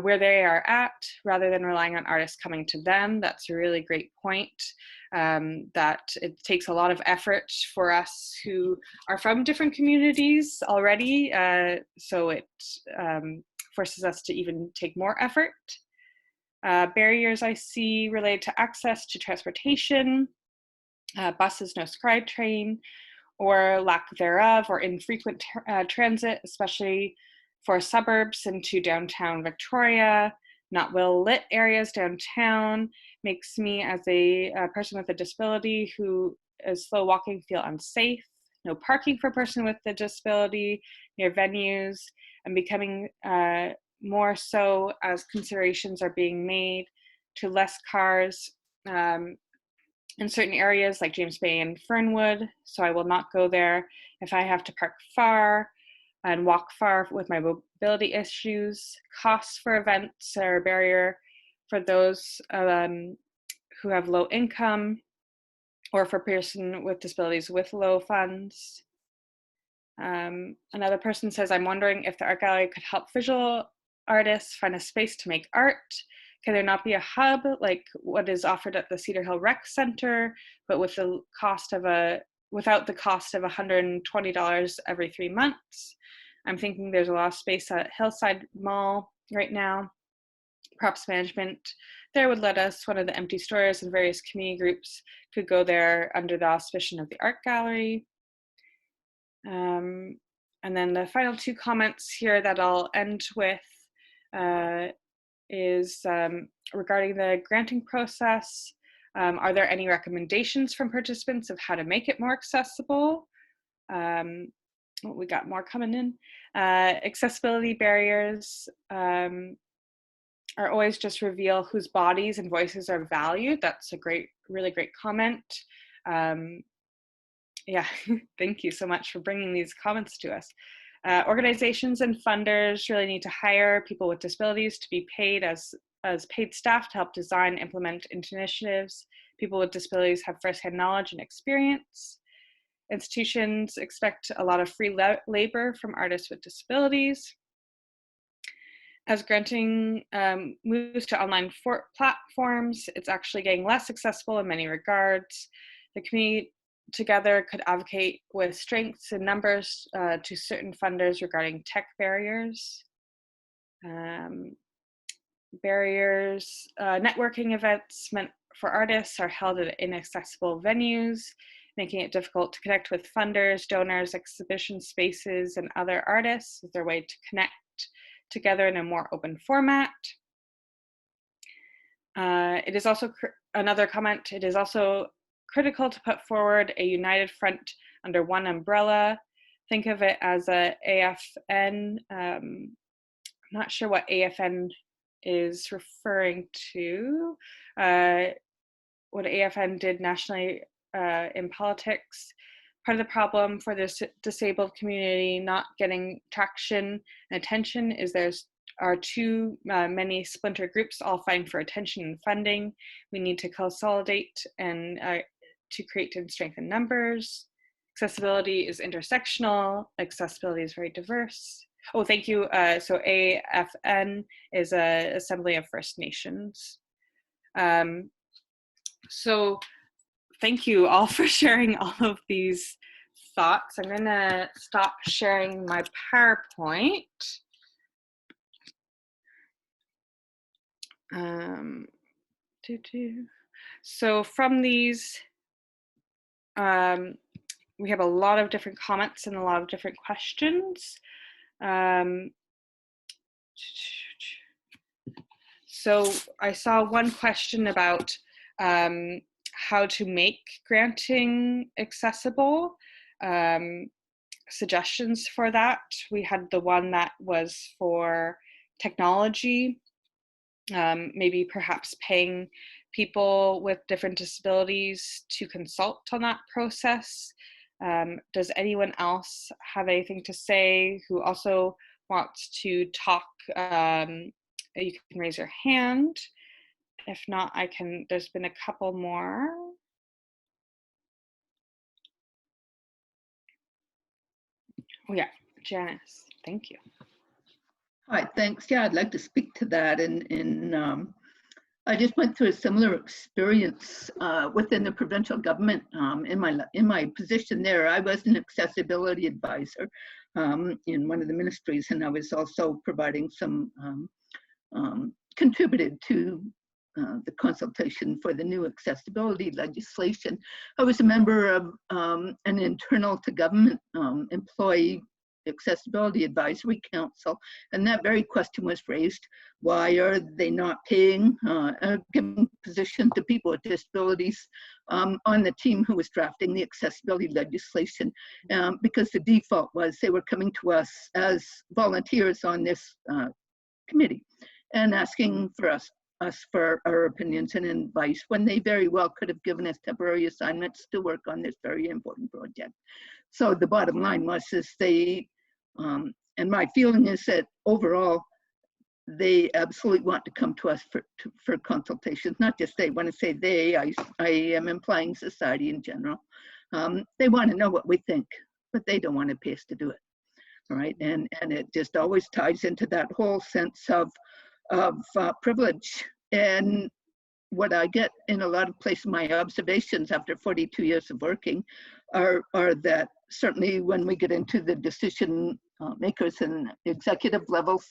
where they are at, rather than relying on artists coming to them? That's a really great point, that it takes a lot of effort for us who are from different communities already, so it forces us to even take more effort. Barriers I see related to access to transportation, buses, no SkyTrain, or lack thereof, or infrequent transit, especially for suburbs into downtown Victoria. Not well-lit areas downtown makes me, as a person with a disability who is slow walking, feel unsafe. No parking for a person with a disability near venues, and becoming more so as considerations are being made to less cars in certain areas like James Bay and Fernwood, so I will not go there if I have to park far and walk far with my mobility issues. Costs for events are a barrier for those who have low income or for person with disabilities with low funds. Another person says, I'm wondering if the art gallery could help visual artists find a space to make art. Can there not be a hub like what is offered at the Cedar Hill Rec Center, but with the cost of without the cost of $120 every 3 months? I'm thinking there's a lot of space at Hillside Mall right now. Perhaps management there would let us, one of the empty stores and various community groups could go there under the auspicion of the art gallery. And then the final 2 comments here that I'll end with is regarding the granting process. Are there any recommendations from participants of how to make it more accessible? We got more coming in. Accessibility barriers are always just reveal whose bodies and voices are valued. That's a really great comment. Yeah, thank you so much for bringing these comments to us. Organizations and funders really need to hire people with disabilities to be paid as paid staff to help design, implement initiatives. People with disabilities have firsthand knowledge and experience. Institutions expect a lot of free labor from artists with disabilities. As granting moves to online platforms, it's actually getting less accessible in many regards. The community together could advocate with strengths in numbers to certain funders regarding tech barriers. Networking events meant for artists are held at inaccessible venues, making it difficult to connect with funders, donors, exhibition spaces, and other artists as their way to connect together in a more open format. It is also another comment. It is also critical to put forward a united front under one umbrella. Think of it as a AFN. I'm not sure what AFN is referring to. What AFN did nationally in politics. Part of the problem for this disabled community not getting traction and attention is there are too many splinter groups all fighting for attention and funding. We need to consolidate and to create and strengthen numbers. Accessibility is intersectional. Accessibility is very diverse. Oh, thank you. So AFN is an Assembly of First Nations. So thank you all for sharing all of these thoughts. I'm gonna stop sharing my PowerPoint. So from these, we have a lot of different comments and a lot of different questions. So I saw one question about how to make granting accessible. Suggestions for that. We had the one that was for technology, maybe perhaps paying people with different disabilities to consult on that process. Does anyone else have anything to say who also wants to talk? You can raise your hand. If not, I can, there's been a couple more. Oh yeah, Janice, thank you. Hi, thanks. Yeah, I'd like to speak to that. I just went through a similar experience within the provincial government. In my position there, I was an accessibility advisor in one of the ministries, and I was also providing some contributed to the consultation for the new accessibility legislation. I was a member of an internal to government employee accessibility advisory council, and that very question was raised: why are they not paying a given position to people with disabilities on the team who was drafting the accessibility legislation? Because the default was they were coming to us as volunteers on this committee and asking for us for our opinions and advice, when they very well could have given us temporary assignments to work on this very important project. So the bottom line was they, and my feeling is that overall, they absolutely want to come to us for consultations. Not just they. When I say they, I am implying society in general. They want to know what we think, but they don't want to pay us to do it. All right, and it just always ties into that whole sense of privilege. And what I get in a lot of places, my observations after 42 years of working are that certainly when we get into the decision makers and executive levels,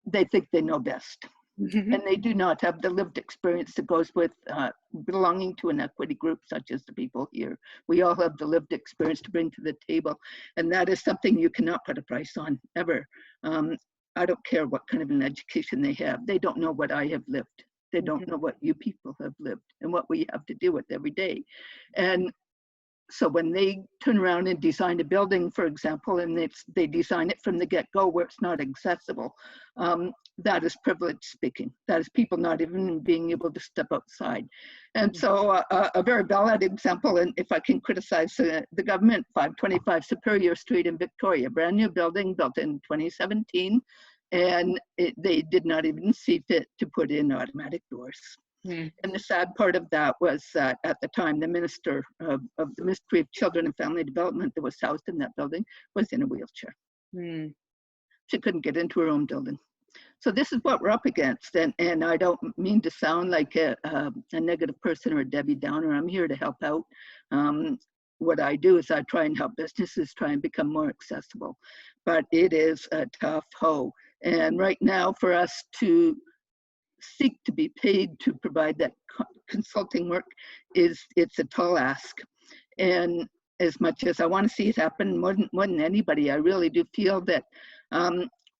they think they know best. Mm-hmm. And they do not have the lived experience that goes with belonging to an equity group such as the people here. We all have the lived experience to bring to the table. And that is something you cannot put a price on, ever. I don't care what kind of an education they have. They don't know what I have lived. They don't know what you people have lived and what we have to deal with every day. And so when they turn around and design a building, for example, and they design it from the get-go where it's not accessible, that is privilege speaking. That is people not even being able to step outside. And so a very valid example, and if I can criticize the government, 525 Superior Street in Victoria, brand new building built in 2017, and they did not even see fit to put in automatic doors. And the sad part of that was that at the time, the Minister of the Ministry of Children and Family Development that was housed in that building was in a wheelchair. She couldn't get into her own building. So this is what we're up against. And I don't mean to sound like a negative person or a Debbie Downer. I'm here to help out. What I do is I try and help businesses try and become more accessible. But it is a tough hoe. And right now for us to seek to be paid to provide that consulting work it's a tall ask. And as much as I want to see it happen more than anybody, I really do feel that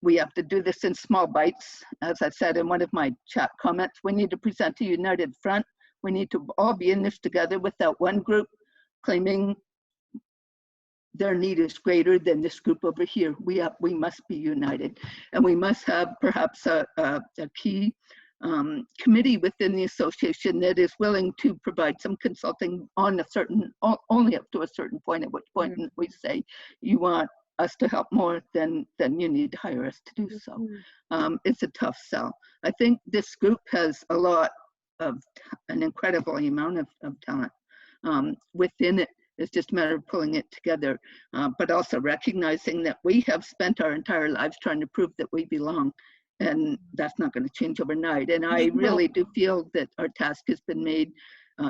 we have to do this in small bites. As I said in one of my chat comments, we need to present a united front. We need to all be in this together without one group claiming their need is greater than this group over here. We must be united, and we must have perhaps a key committee within the association that is willing to provide some consulting on only up to a certain point, at which point we say, you want us to help more, then you need to hire us to do so. It's a tough sell. I think this group has a lot of an incredible amount of talent within it. It's just a matter of pulling it together, but also recognizing that we have spent our entire lives trying to prove that we belong. And that's not going to change overnight. And I really do feel that our task has been made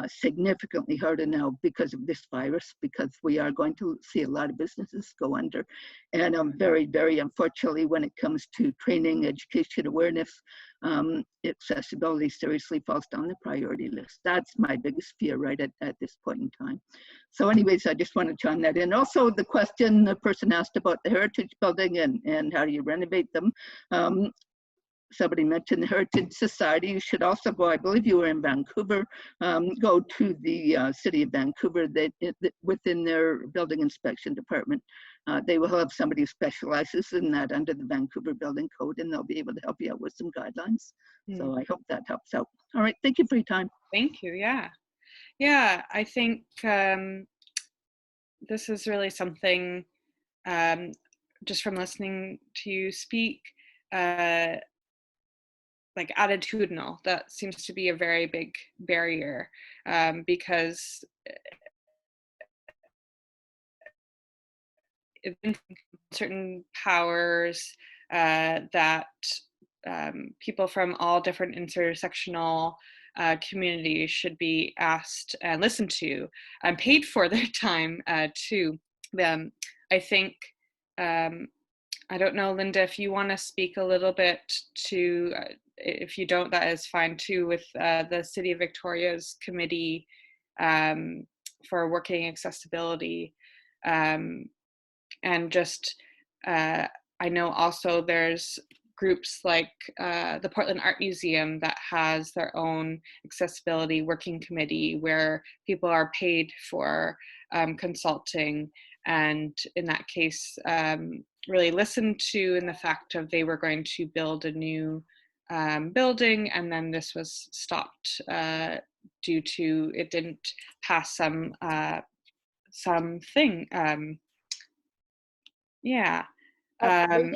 significantly harder now because of this virus, because we are going to see a lot of businesses go under. And very, very unfortunately, when it comes to training, education, awareness, accessibility seriously falls down the priority list. That's my biggest fear right at this point in time. So anyways, I just want to chime that in. Also, the question the person asked about the Heritage Building and how do you renovate them. Somebody mentioned the Heritage Society. You should also go, I believe you were in Vancouver, go to the City of Vancouver. Within their building inspection department, they will have somebody who specializes in that under the Vancouver Building Code, and they'll be able to help you out with some guidelines. So I hope that helps out. All right, thank you for your time. Thank you, yeah, I think this is really something, just from listening to you speak, like attitudinal, that seems to be a very big barrier, because certain powers that people from all different intersectional communities should be asked and listened to and paid for their time too. I think, I don't know, Linda, if you want to speak a little bit to, if you don't, that is fine too, with the City of Victoria's committee for working accessibility. And just, I know also there's groups like the Portland Art Museum that has their own accessibility working committee where people are paid for consulting, and in that case really listened to in the fact of they were going to build a new building, and then this was stopped due to it didn't pass something. Yeah. Regan?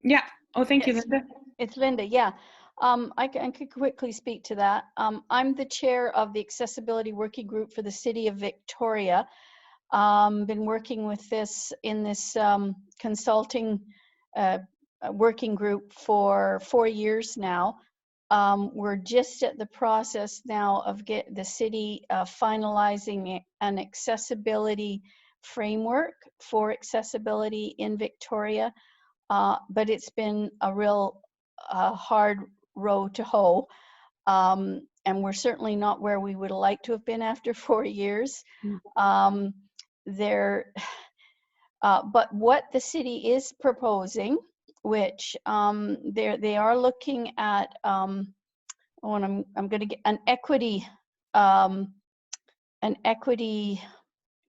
Yeah. Oh, thank you, Yes. Linda. It's Linda, yeah. I could quickly speak to that. I'm the chair of the Accessibility Working Group for the City of Victoria. Been working with this in this consulting working group for 4 years now. We're just at the process now of the city finalizing an accessibility framework for accessibility in Victoria. But it's been a real hard row to hoe. And we're certainly not where we would like to have been after 4 years. But what the city is proposing, which they are looking at, I'm going to get an equity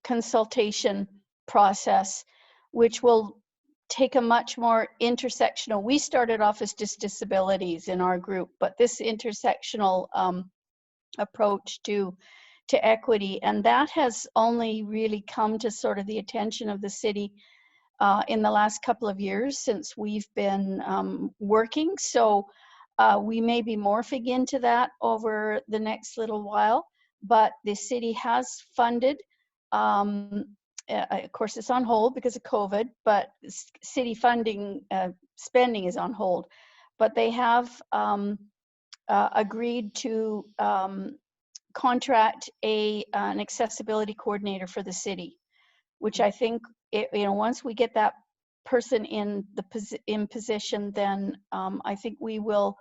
consultation process, which will take a much more intersectional. We started off as just disabilities in our group, but this intersectional approach to equity, and that has only really come to sort of the attention of the city in the last couple of years since we've been working. So we may be morphing into that over the next little while, but the city has funded, of course it's on hold because of COVID, but city funding spending is on hold. But they have agreed to contract an accessibility coordinator for the city, which I think, once we get that person in position, then I think we will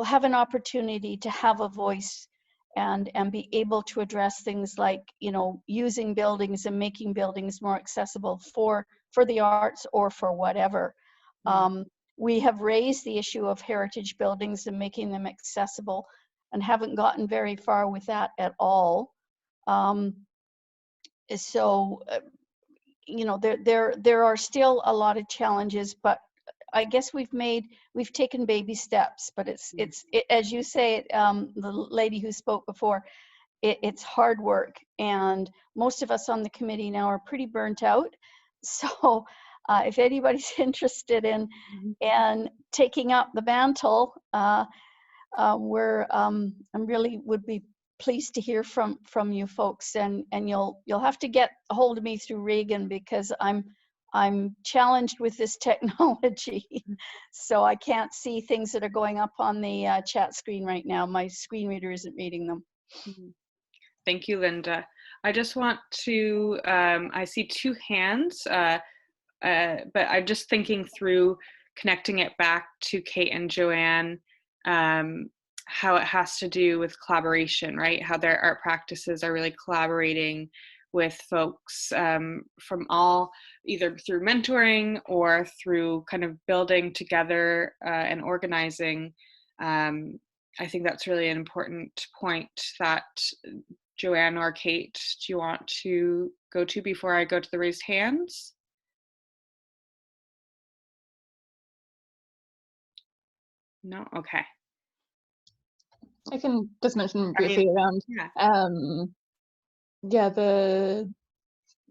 have an opportunity to have a voice and be able to address things like, using buildings and making buildings more accessible for the arts or for whatever. We have raised the issue of heritage buildings and making them accessible and haven't gotten very far with that at all. So, there are still a lot of challenges, but I guess we've taken baby steps, but it's as you say, the lady who spoke before, it's hard work, and most of us on the committee now are pretty burnt out. So if anybody's interested in taking up the mantle, I really would be pleased to hear from you folks, and you'll have to get a hold of me through Regan, because I'm challenged with this technology, so I can't see things that are going up on the chat screen right now. My screen reader isn't reading them. Thank you, Linda. I just want to, I see 2 hands, but I'm just thinking through connecting it back to Kate and Joanne, how it has to do with collaboration, right? How their art practices are really collaborating with folks from all, either through mentoring or through kind of building together and organizing. I think that's really an important point that Joanne or Kate, do you want to go to before I go to the raised hands? No? Okay. I can just mention briefly around, the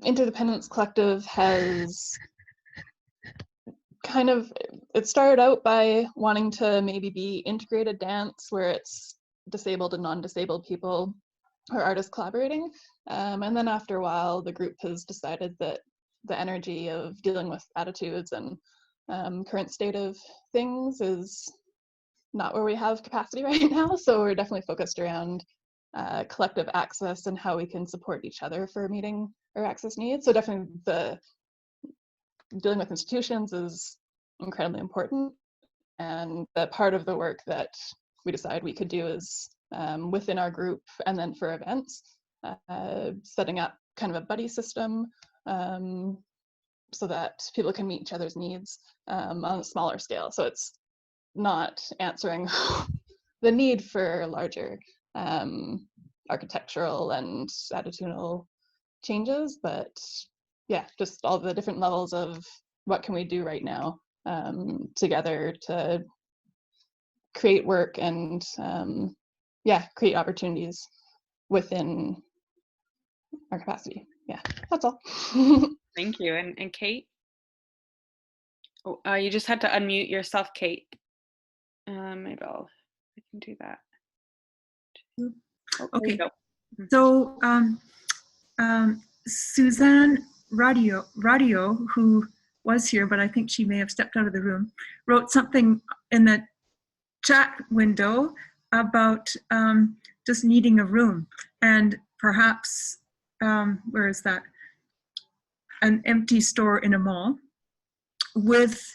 Interdependence Collective has kind of, it started out by wanting to maybe be integrated dance, where it's disabled and non-disabled people or artists collaborating. And then after a while, the group has decided that the energy of dealing with attitudes and current state of things is not where we have capacity right now. So we're definitely focused around collective access and how we can support each other for meeting our access needs. So definitely the dealing with institutions is incredibly important. And that part of the work that we decide we could do is within our group, and then for events, setting up kind of a buddy system so that people can meet each other's needs on a smaller scale. So it's not answering the need for larger architectural and attitudinal changes, but just all the different levels of what can we do right now together to create work and create opportunities within our capacity. That's all. Thank you. And Kate? Oh, you just had to unmute yourself, Kate. Maybe I can do that. Oh, Okay. there So Suzanne Radio, who was here, but I think she may have stepped out of the room, wrote something in the chat window about just needing a room, and perhaps, where is that? An empty store in a mall with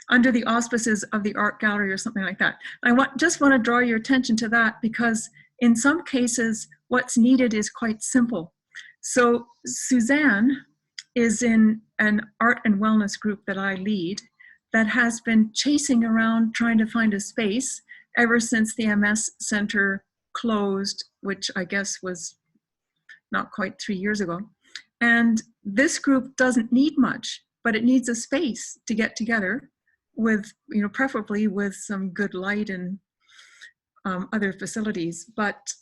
under the auspices of the art gallery or something like that. I just want to draw your attention to that, because in some cases, what's needed is quite simple. So Suzanne is in an art and wellness group that I lead that has been chasing around trying to find a space ever since the MS Center closed, which I guess was not quite 3 years ago. And this group doesn't need much, but it needs a space to get together with, preferably with some good light and other facilities. But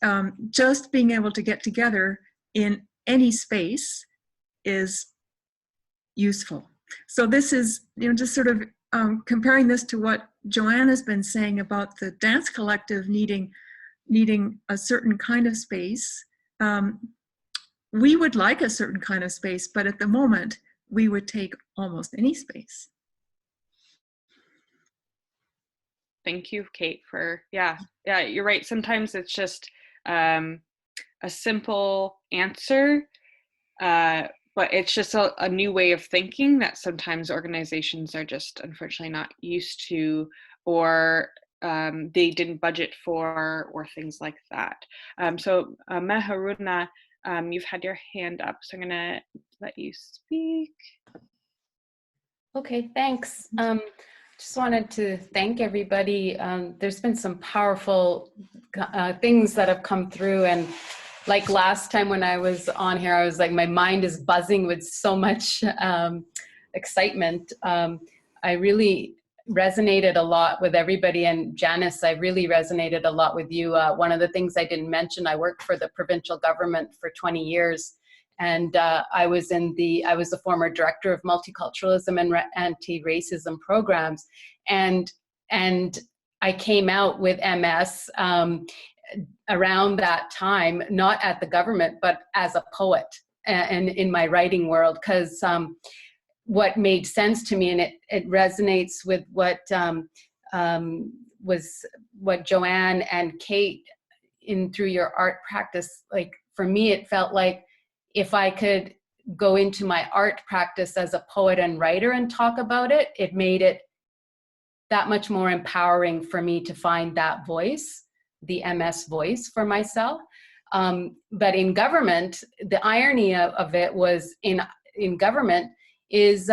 just being able to get together in any space is useful. So this is, just sort of comparing this to what Joanne has been saying about the dance collective needing a certain kind of space. We would like a certain kind of space, but at the moment, we would take almost any space. Thank you, Kate, for, yeah, you're right. Sometimes it's just a simple answer, but it's just a new way of thinking that sometimes organizations are just unfortunately not used to, or they didn't budget for, or things like that. So Meharuna, you've had your hand up, so I'm gonna let you speak. Okay, thanks. Just wanted to thank everybody. There's been some powerful things that have come through, and like last time when I was on here, I was like, my mind is buzzing with so much excitement. I really resonated a lot with everybody, and Janice, I really resonated a lot with you. One of the things I didn't mention, I worked for the provincial government for 20 years. And I was the former director of multiculturalism and anti-racism programs, and I came out with MS around that time, not at the government, but as a poet and in my writing world, because what made sense to me, and it resonates with what Joanne and Kate through your art practice. Like for me, it felt like, if I could go into my art practice as a poet and writer and talk about it, it made it that much more empowering for me to find that voice, the MS voice for myself. But in government, the irony of it was in government is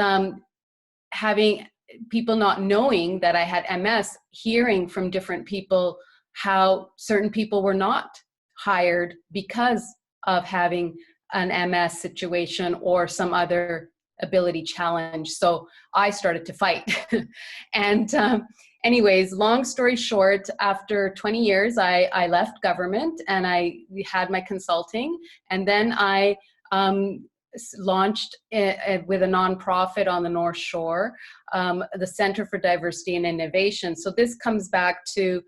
having people not knowing that I had MS, hearing from different people how certain people were not hired because of having an MS situation or some other ability challenge. So I started to fight. And anyways, long story short, after 20 years, I left government and I had my consulting. And then I launched with a nonprofit on the North Shore, the Center for Diversity and Innovation. So this comes back to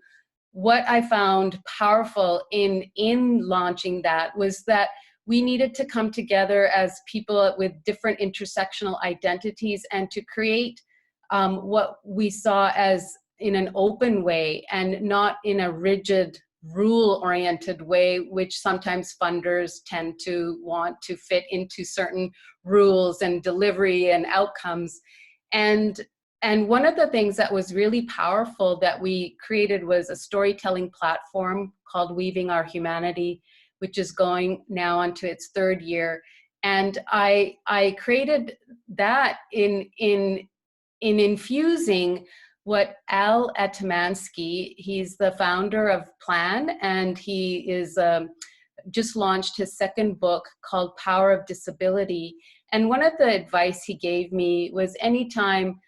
what I found powerful in launching that was that we needed to come together as people with different intersectional identities and to create what we saw as in an open way and not in a rigid, rule-oriented way, which sometimes funders tend to want to fit into certain rules and delivery and outcomes. And one of the things that was really powerful that we created was a storytelling platform called Weaving Our Humanity, which is going now onto its 3rd year. And I created that in infusing what Al Etemansky, he's the founder of Plan, and he is just launched his 2nd book called Power of Disability. And one of the advice he gave me was anytime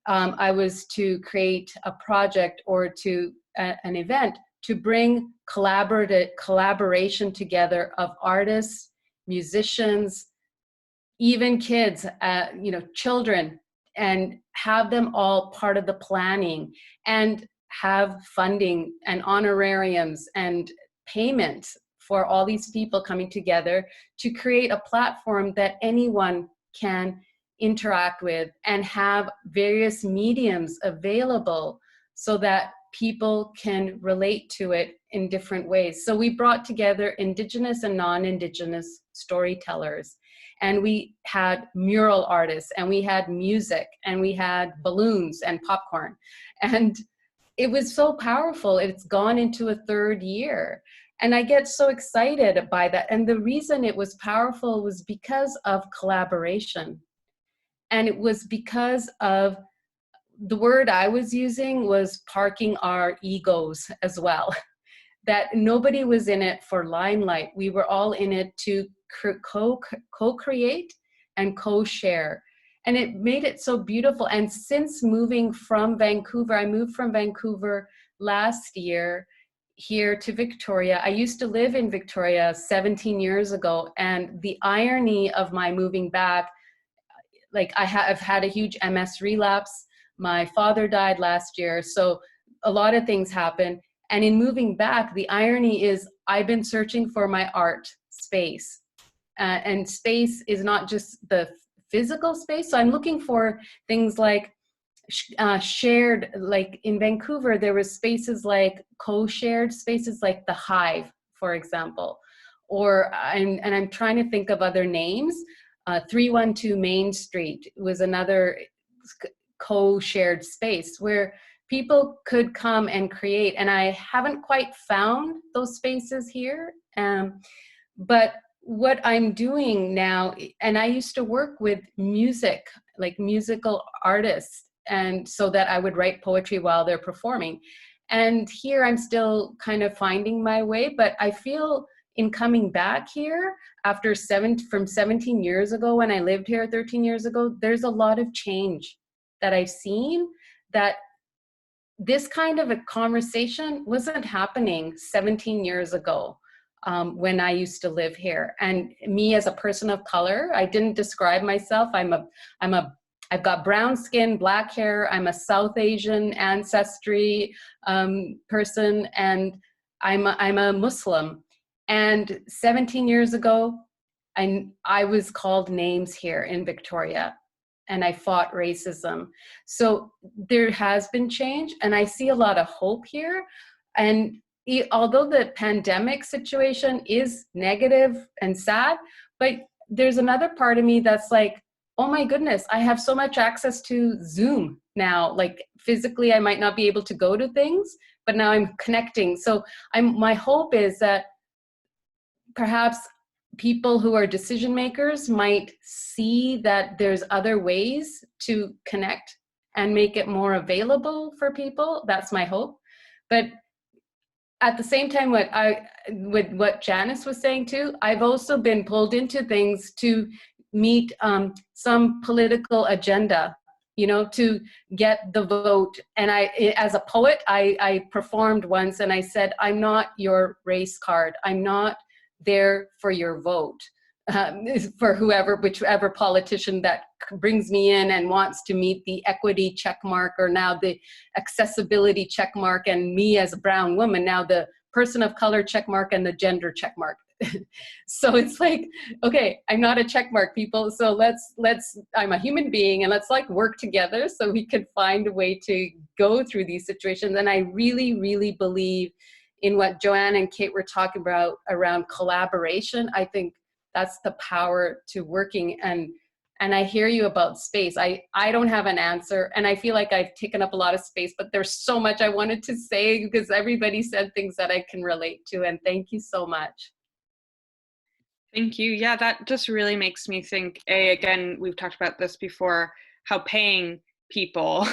I was to create a project or to an event, to bring collaboration together of artists, musicians, even kids, children, and have them all part of the planning, and have funding and honorariums and payment for all these people coming together to create a platform that anyone can interact with, and have various mediums available so that people can relate to it in different ways. So we brought together Indigenous and non-Indigenous storytellers, and we had mural artists, and we had music, and we had balloons and popcorn. And it was so powerful. It's gone into a third year. And I get so excited by that. And the reason it was powerful was because of collaboration. And it was because of, the word I was using was parking our egos as well. That nobody was in it for limelight. We were all in it to co-create and co-share. And it made it so beautiful. And since moving from Vancouver, I moved from Vancouver last year here to Victoria. I used to live in Victoria 17 years ago. And the irony of my moving back, like I've had a huge MS relapse. My father died last year. So a lot of things happened. And in moving back, the irony is I've been searching for my art space. And space is not just the physical space. So I'm looking for things like shared, like in Vancouver, there was spaces like co-shared spaces like the Hive, for example. Or, and I'm trying to think of other names. 312 Main Street was another co-shared space where people could come and create. And I haven't quite found those spaces here. But what I'm doing now, and I used to work with music, like musical artists, and so that I would write poetry while they're performing. And here I'm still kind of finding my way, but I feel in coming back here after from 17 years ago when I lived here 13 years ago, there's a lot of change that I've seen, that this kind of a conversation wasn't happening 17 years ago when I used to live here. And me as a person of color, I didn't describe myself. I've got brown skin, black hair. I'm a South Asian ancestry person, and I'm a Muslim. And 17 years ago, I was called names here in Victoria, and I fought racism. So there has been change, and I see a lot of hope here. And although the pandemic situation is negative and sad, but there's another part of me that's like, oh my goodness, I have so much access to Zoom now. Like physically, I might not be able to go to things, but now I'm connecting. So my hope is that perhaps people who are decision makers might see that there's other ways to connect and make it more available for people. That's my hope. But at the same time, with what Janice was saying too, I've also been pulled into things to meet some political agenda, you know, to get the vote. And as a poet, I performed once and I said, I'm not your race card. I'm not there for your vote, for whichever politician that brings me in and wants to meet the equity check mark, or now the accessibility check mark, and me as a brown woman, now the person of color check mark and the gender check mark. So it's like, okay, I'm not a check mark, people. So I'm a human being, and let's like work together so we can find a way to go through these situations. And I really, really believe in what Joanne and Kate were talking about around collaboration. I think that's the power to working. And I hear you about space. I don't have an answer, and I feel like I've taken up a lot of space, but there's so much I wanted to say because everybody said things that I can relate to. And thank you so much. Thank you. Yeah, that just really makes me think, again, we've talked about this before, how paying people,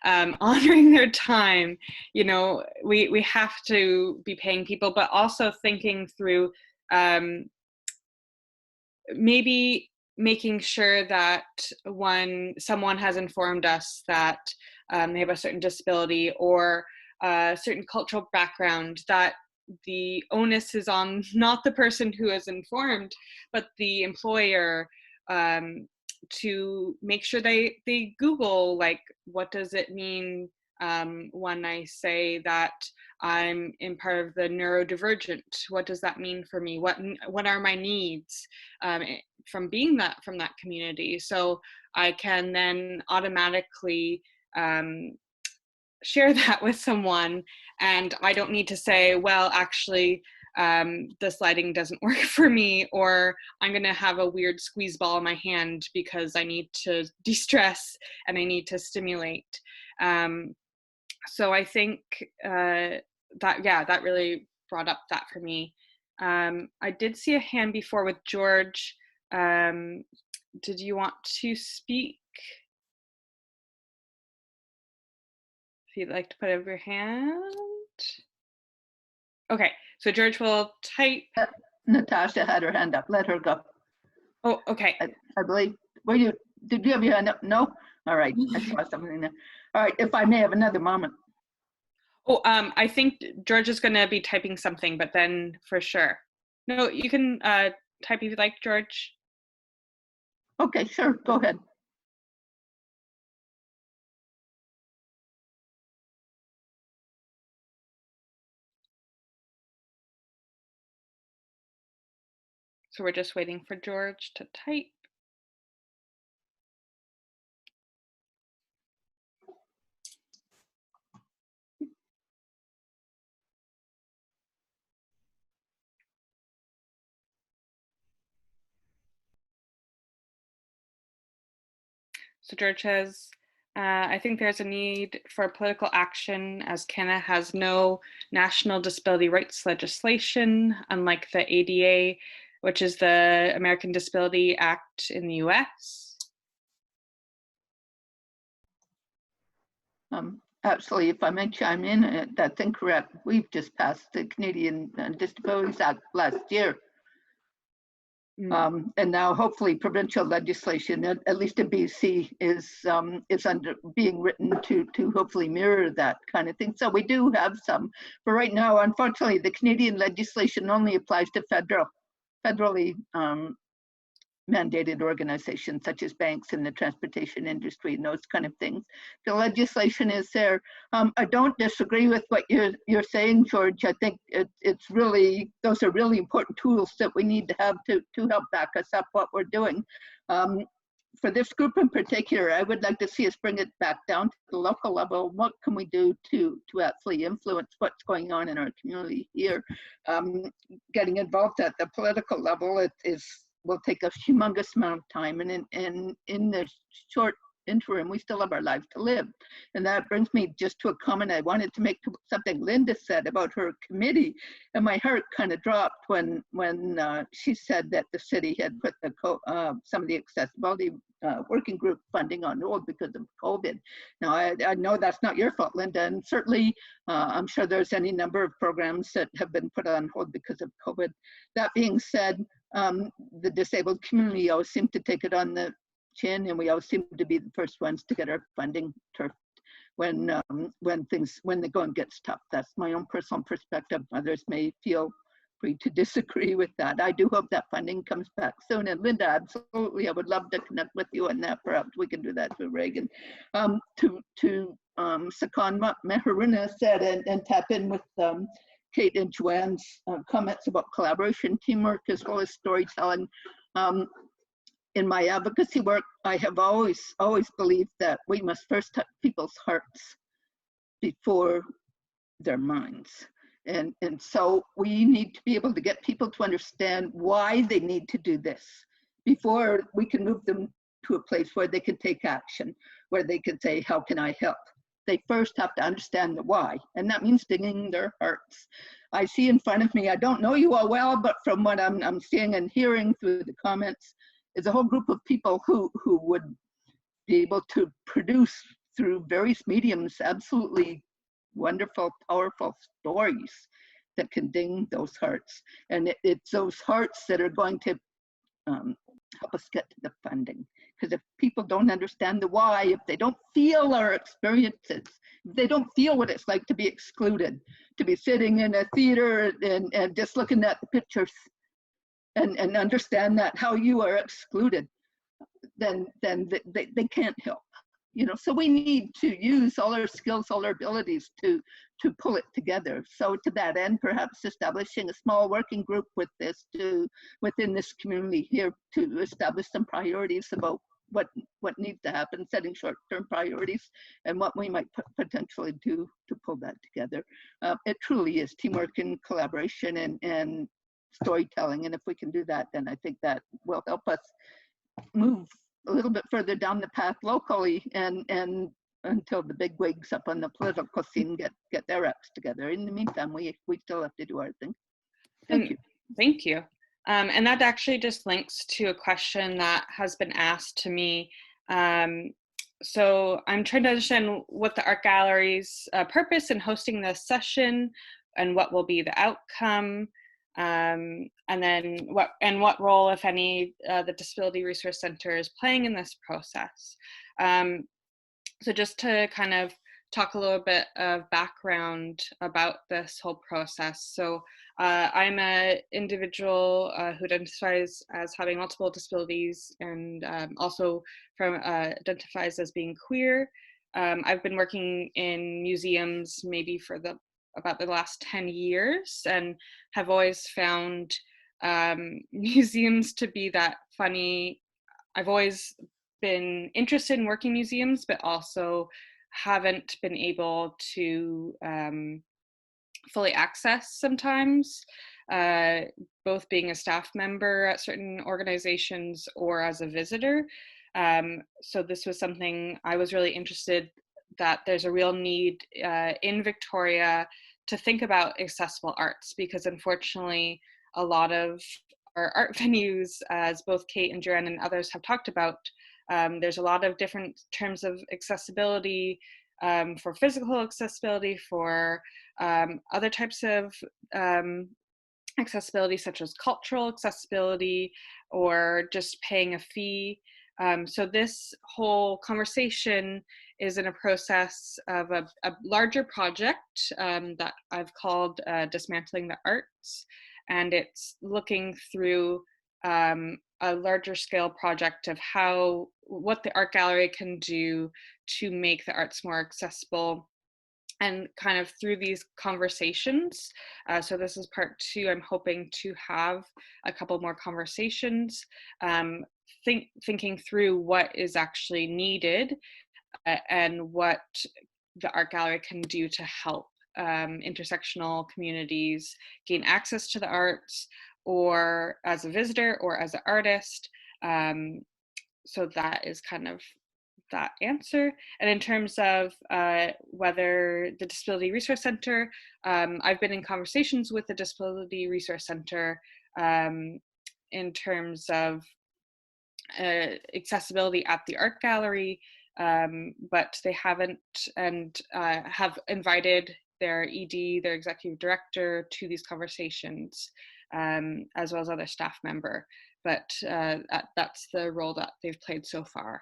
honoring their time, you know, we have to be paying people, but also thinking through maybe making sure that someone has informed us that they have a certain disability or a certain cultural background, that the onus is on not the person who is informed, but the employer to make sure they Google, like, what does it mean when I say that I'm in part of the neurodivergent? What does that mean for me? What are my needs from being from that community? So I can then automatically share that with someone, and I don't need to say, well, actually, this lighting doesn't work for me, or I'm going to have a weird squeeze ball in my hand because I need to de-stress and I need to stimulate. So I think that really brought up that for me. I did see a hand before with George. Did you want to speak? If you'd like to put up your hand. Okay, so George will type. Natasha had her hand up. Let her go. Oh, okay. I believe. Did you have your hand up? No? All right. I saw something there. All right. If I may have another moment. Oh, I think George is going to be typing something, but then for sure. No, you can type if you'd like, George. Okay, sure. Go ahead. So we're just waiting for George to type. So George says, I think there's a need for political action as Canada has no national disability rights legislation, unlike the ADA, which is the American Disability Act in the US. Actually, if I may chime in, that's incorrect. We've just passed the Canadian Disabilities Act last year. And now hopefully provincial legislation, at least in BC, is being written to hopefully mirror that kind of thing. So we do have some, but right now, unfortunately, the Canadian legislation only applies to federally mandated organizations such as banks and the transportation industry and those kind of things. The legislation is there. I don't disagree with what you're saying, George. I think it's really, those are really important tools that we need to have to help back us up what we're doing. For this group in particular, I would like to see us bring it back down to the local level. What can we do to actually influence what's going on in our community here? Getting involved at the political level will take a humongous amount of time, and in the short interim, we still have our lives to live. And that brings me just to a comment I wanted to make to something Linda said about her committee, and my heart kind of dropped when she said that the city had put some of the accessibility working group funding on hold because of COVID. Now, I know that's not your fault, Linda, and certainly I'm sure there's any number of programs that have been put on hold because of COVID. That being said, the disabled community always seem to take it on the chin, and we always seem to be the first ones to get our funding turfed when the going gets tough. That's my own personal perspective. Others may feel free to disagree with that. I do hope that funding comes back soon. And Linda, absolutely, I would love to connect with you on that. Perhaps we can do that through Regan. To second what Mehruna said and tap in with Kate and Joanne's comments about collaboration, teamwork, as well as storytelling. In my advocacy work, I have always believed that we must first touch people's hearts before their minds. And so we need to be able to get people to understand why they need to do this before we can move them to a place where they can take action, where they can say, how can I help? They first have to understand the why, and that means digging their hearts. I see in front of me, I don't know you all well, but from what I'm seeing and hearing through the comments, is a whole group of people who would be able to produce through various mediums absolutely wonderful, powerful stories that can ding those hearts. And it's those hearts that are going to help us get to the funding. Because if people don't understand the why, if they don't feel our experiences, if they don't feel what it's like to be excluded, to be sitting in a theater and just looking at the pictures and understand that, how you are excluded. then they can't help. You know, so we need to use all our skills, all our abilities to pull it together. So to that end, perhaps establishing a small working group within this community here to establish some priorities about what needs to happen, setting short-term priorities, and what we might potentially do to pull that together. It truly is teamwork and collaboration and storytelling, and if we can do that, then I think that will help us move a little bit further down the path locally and until the big wigs up on the political scene get their acts together. In the meantime, we still have to do our thing. Thank you. Thank you. And that actually just links to a question that has been asked to me. So I'm trying to understand what the art gallery's purpose in hosting this session and what will be the outcome. And then what role, if any, the Disability Resource Center is playing in this process. So just to kind of talk a little bit of background about this whole process. So I'm an individual who identifies as having multiple disabilities and also identifies as being queer. I've been working in museums maybe for about the last 10 years and have always found museums to be that funny. I've always been interested in working museums, but also haven't been able to fully access sometimes, both being a staff member at certain organizations or as a visitor. So this was something I was really interested that there's a real need in Victoria to think about accessible arts, because unfortunately a lot of our art venues, as both Kate and Joanne and others have talked about, there's a lot of different terms of accessibility, for physical accessibility, for other types of accessibility, such as cultural accessibility or just paying a fee. So this whole conversation is in a process of a larger project that I've called Dismantling the Arts. And it's looking through a larger scale project of what the art gallery can do to make the arts more accessible, and kind of through these conversations. So this is part 2. I'm hoping to have a couple more conversations, thinking through what is actually needed and what the art gallery can do to help intersectional communities gain access to the arts, or as a visitor or as an artist. So that is kind of that answer. And in terms of whether the Disability Resource Center, I've been in conversations with the Disability Resource Center in terms of accessibility at the art gallery, but they haven't, and have invited their ED, their executive director, to these conversations, as well as other staff member. But that's the role that they've played so far.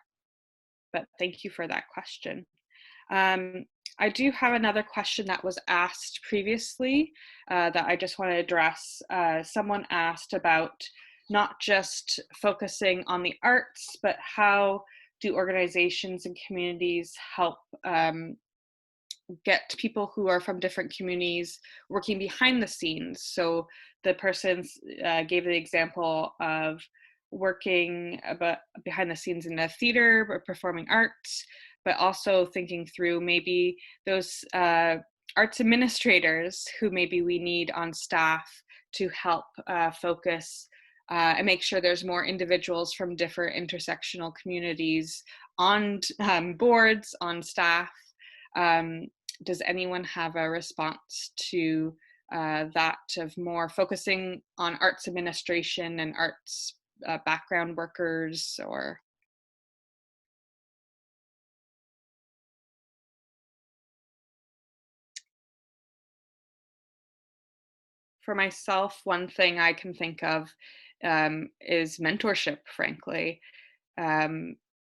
But thank you for that question. I do have another question that was asked previously that I just want to address. Someone asked about not just focusing on the arts, but how do organizations and communities help get people who are from different communities working behind the scenes. So the person gave the example of working behind the scenes in the theater or performing arts, but also thinking through maybe those arts administrators who maybe we need on staff to help focus and make sure there's more individuals from different intersectional communities on boards, on staff. Does anyone have a response to that, of more focusing on arts administration and arts background workers? Or for myself, one thing I can think of is mentorship, frankly.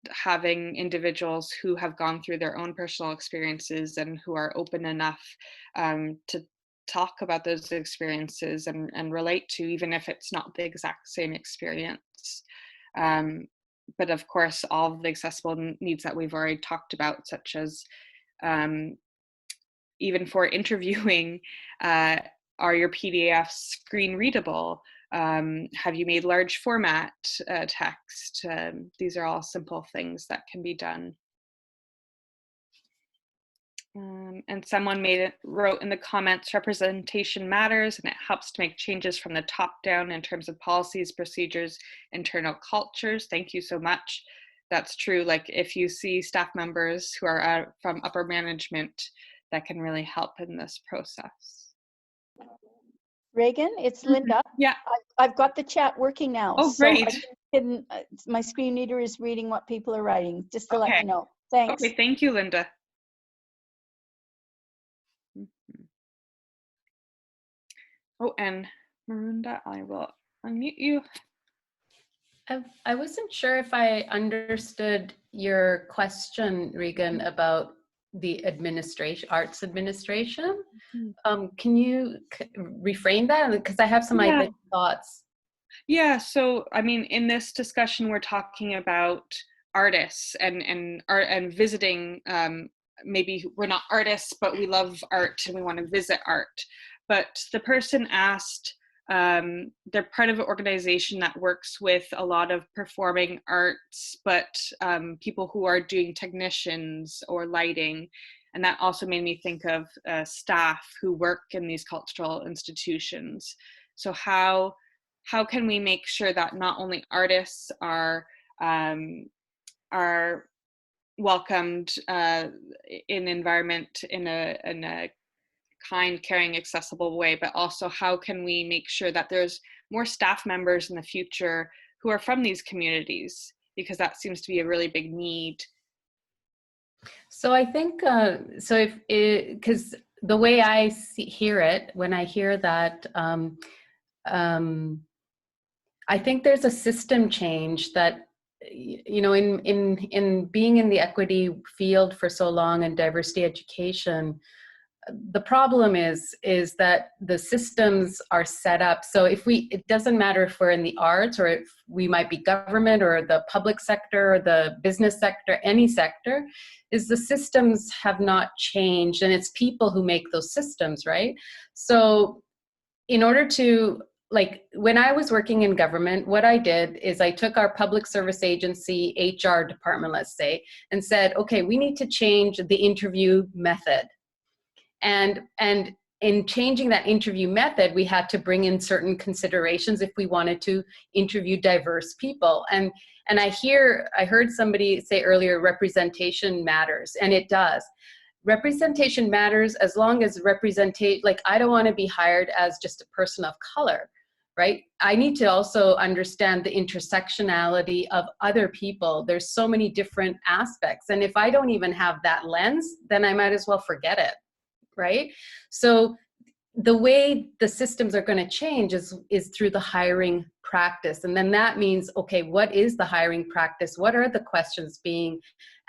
Having individuals who have gone through their own personal experiences and who are open enough to talk about those experiences and relate to, even if it's not the exact same experience. but of course, all of the accessible needs that we've already talked about, such as even for interviewing, are your PDFs screen readable? Have you made large format text? These are all simple things that can be done. And someone wrote in the comments, representation matters, and it helps to make changes from the top down in terms of policies, procedures, internal cultures. Thank you so much. That's true. Like if you see staff members who are from upper management, that can really help in this process. Regan, it's Linda. Yeah. I've got the chat working now. Oh, great. So my screen reader is reading what people are writing, just to let you know. Thanks. Okay, thank you, Linda. Oh, and Marunda, I will unmute you. I wasn't sure if I understood your question, Regan, about the arts administration. Can you reframe that? Because I have some thoughts. Yeah, so I mean, in this discussion, we're talking about artists and visiting. Maybe we're not artists, but we love art and we want to visit art. But the person asked, they're part of an organization that works with a lot of performing arts, but people who are doing technicians or lighting. And that also made me think of staff who work in these cultural institutions. So how can we make sure that not only artists are welcomed in environment in a kind, caring, accessible way, but also how can we make sure that there's more staff members in the future who are from these communities, because that seems to be a really big need. So I think, because the way I hear it, when I hear that, I think there's a system change that, you know, in being in the equity field for so long and diversity education, the problem is that the systems are set up. So it doesn't matter if we're in the arts or if we might be government or the public sector or the business sector, any sector, is the systems have not changed, and it's people who make those systems, right? So in order to, like when I was working in government, what I did is I took our public service agency HR department, let's say, and said, okay, we need to change the interview method. And in changing that interview method, we had to bring in certain considerations if we wanted to interview diverse people. And I heard somebody say earlier, representation matters, and it does. Representation matters as long as like I don't want to be hired as just a person of color, right? I need to also understand the intersectionality of other people. There's so many different aspects. And if I don't even have that lens, then I might as well forget it. Right? So the way the systems are going to change is through the hiring practice. And then that means, okay, what is the hiring practice? What are the questions being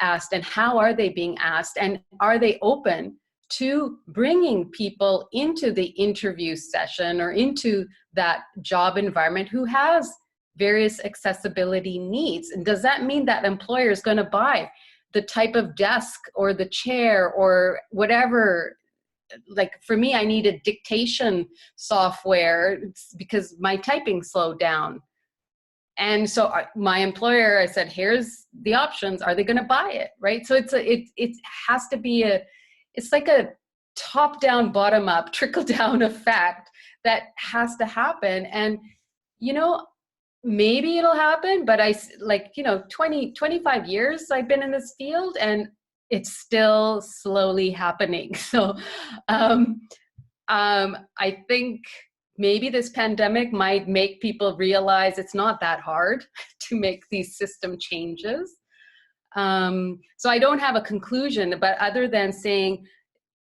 asked and how are they being asked? And are they open to bringing people into the interview session or into that job environment who has various accessibility needs? And does that mean that employer is going to buy the type of desk or the chair or whatever? Like for me, I needed dictation software because my typing slowed down. And so my employer, I said, here's the options. Are they going to buy it? Right. So it has to be it's like a top down, bottom up, trickle down effect that has to happen. And, you know, maybe it'll happen, but 25 years I've been in this field and it's still slowly happening. So I think maybe this pandemic might make people realize it's not that hard to make these system changes. So I don't have a conclusion, but other than saying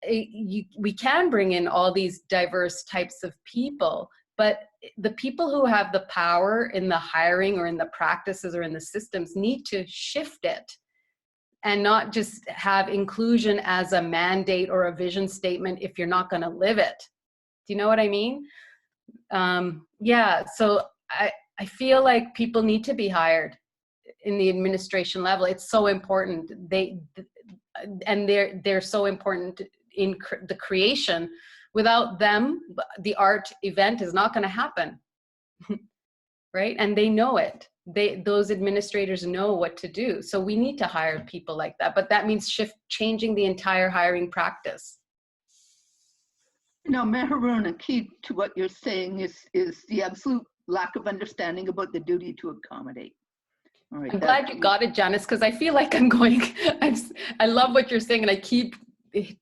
we can bring in all these diverse types of people, but the people who have the power in the hiring or in the practices or in the systems need to shift it. And not just have inclusion as a mandate or a vision statement if you're not going to live it. Do you know what I mean? Yeah, so I feel like people need to be hired. in the administration level. It's so important. They're so important in the creation. Without them, the art event is not going to happen, right? And they know it. Those administrators know what to do. So we need to hire people like that, but that means changing the entire hiring practice. You know, Mehrun, key to what you're saying is the absolute lack of understanding about the duty to accommodate. All right, I'm glad you got it, Janice, because I feel like I'm going, I love what you're saying and I keep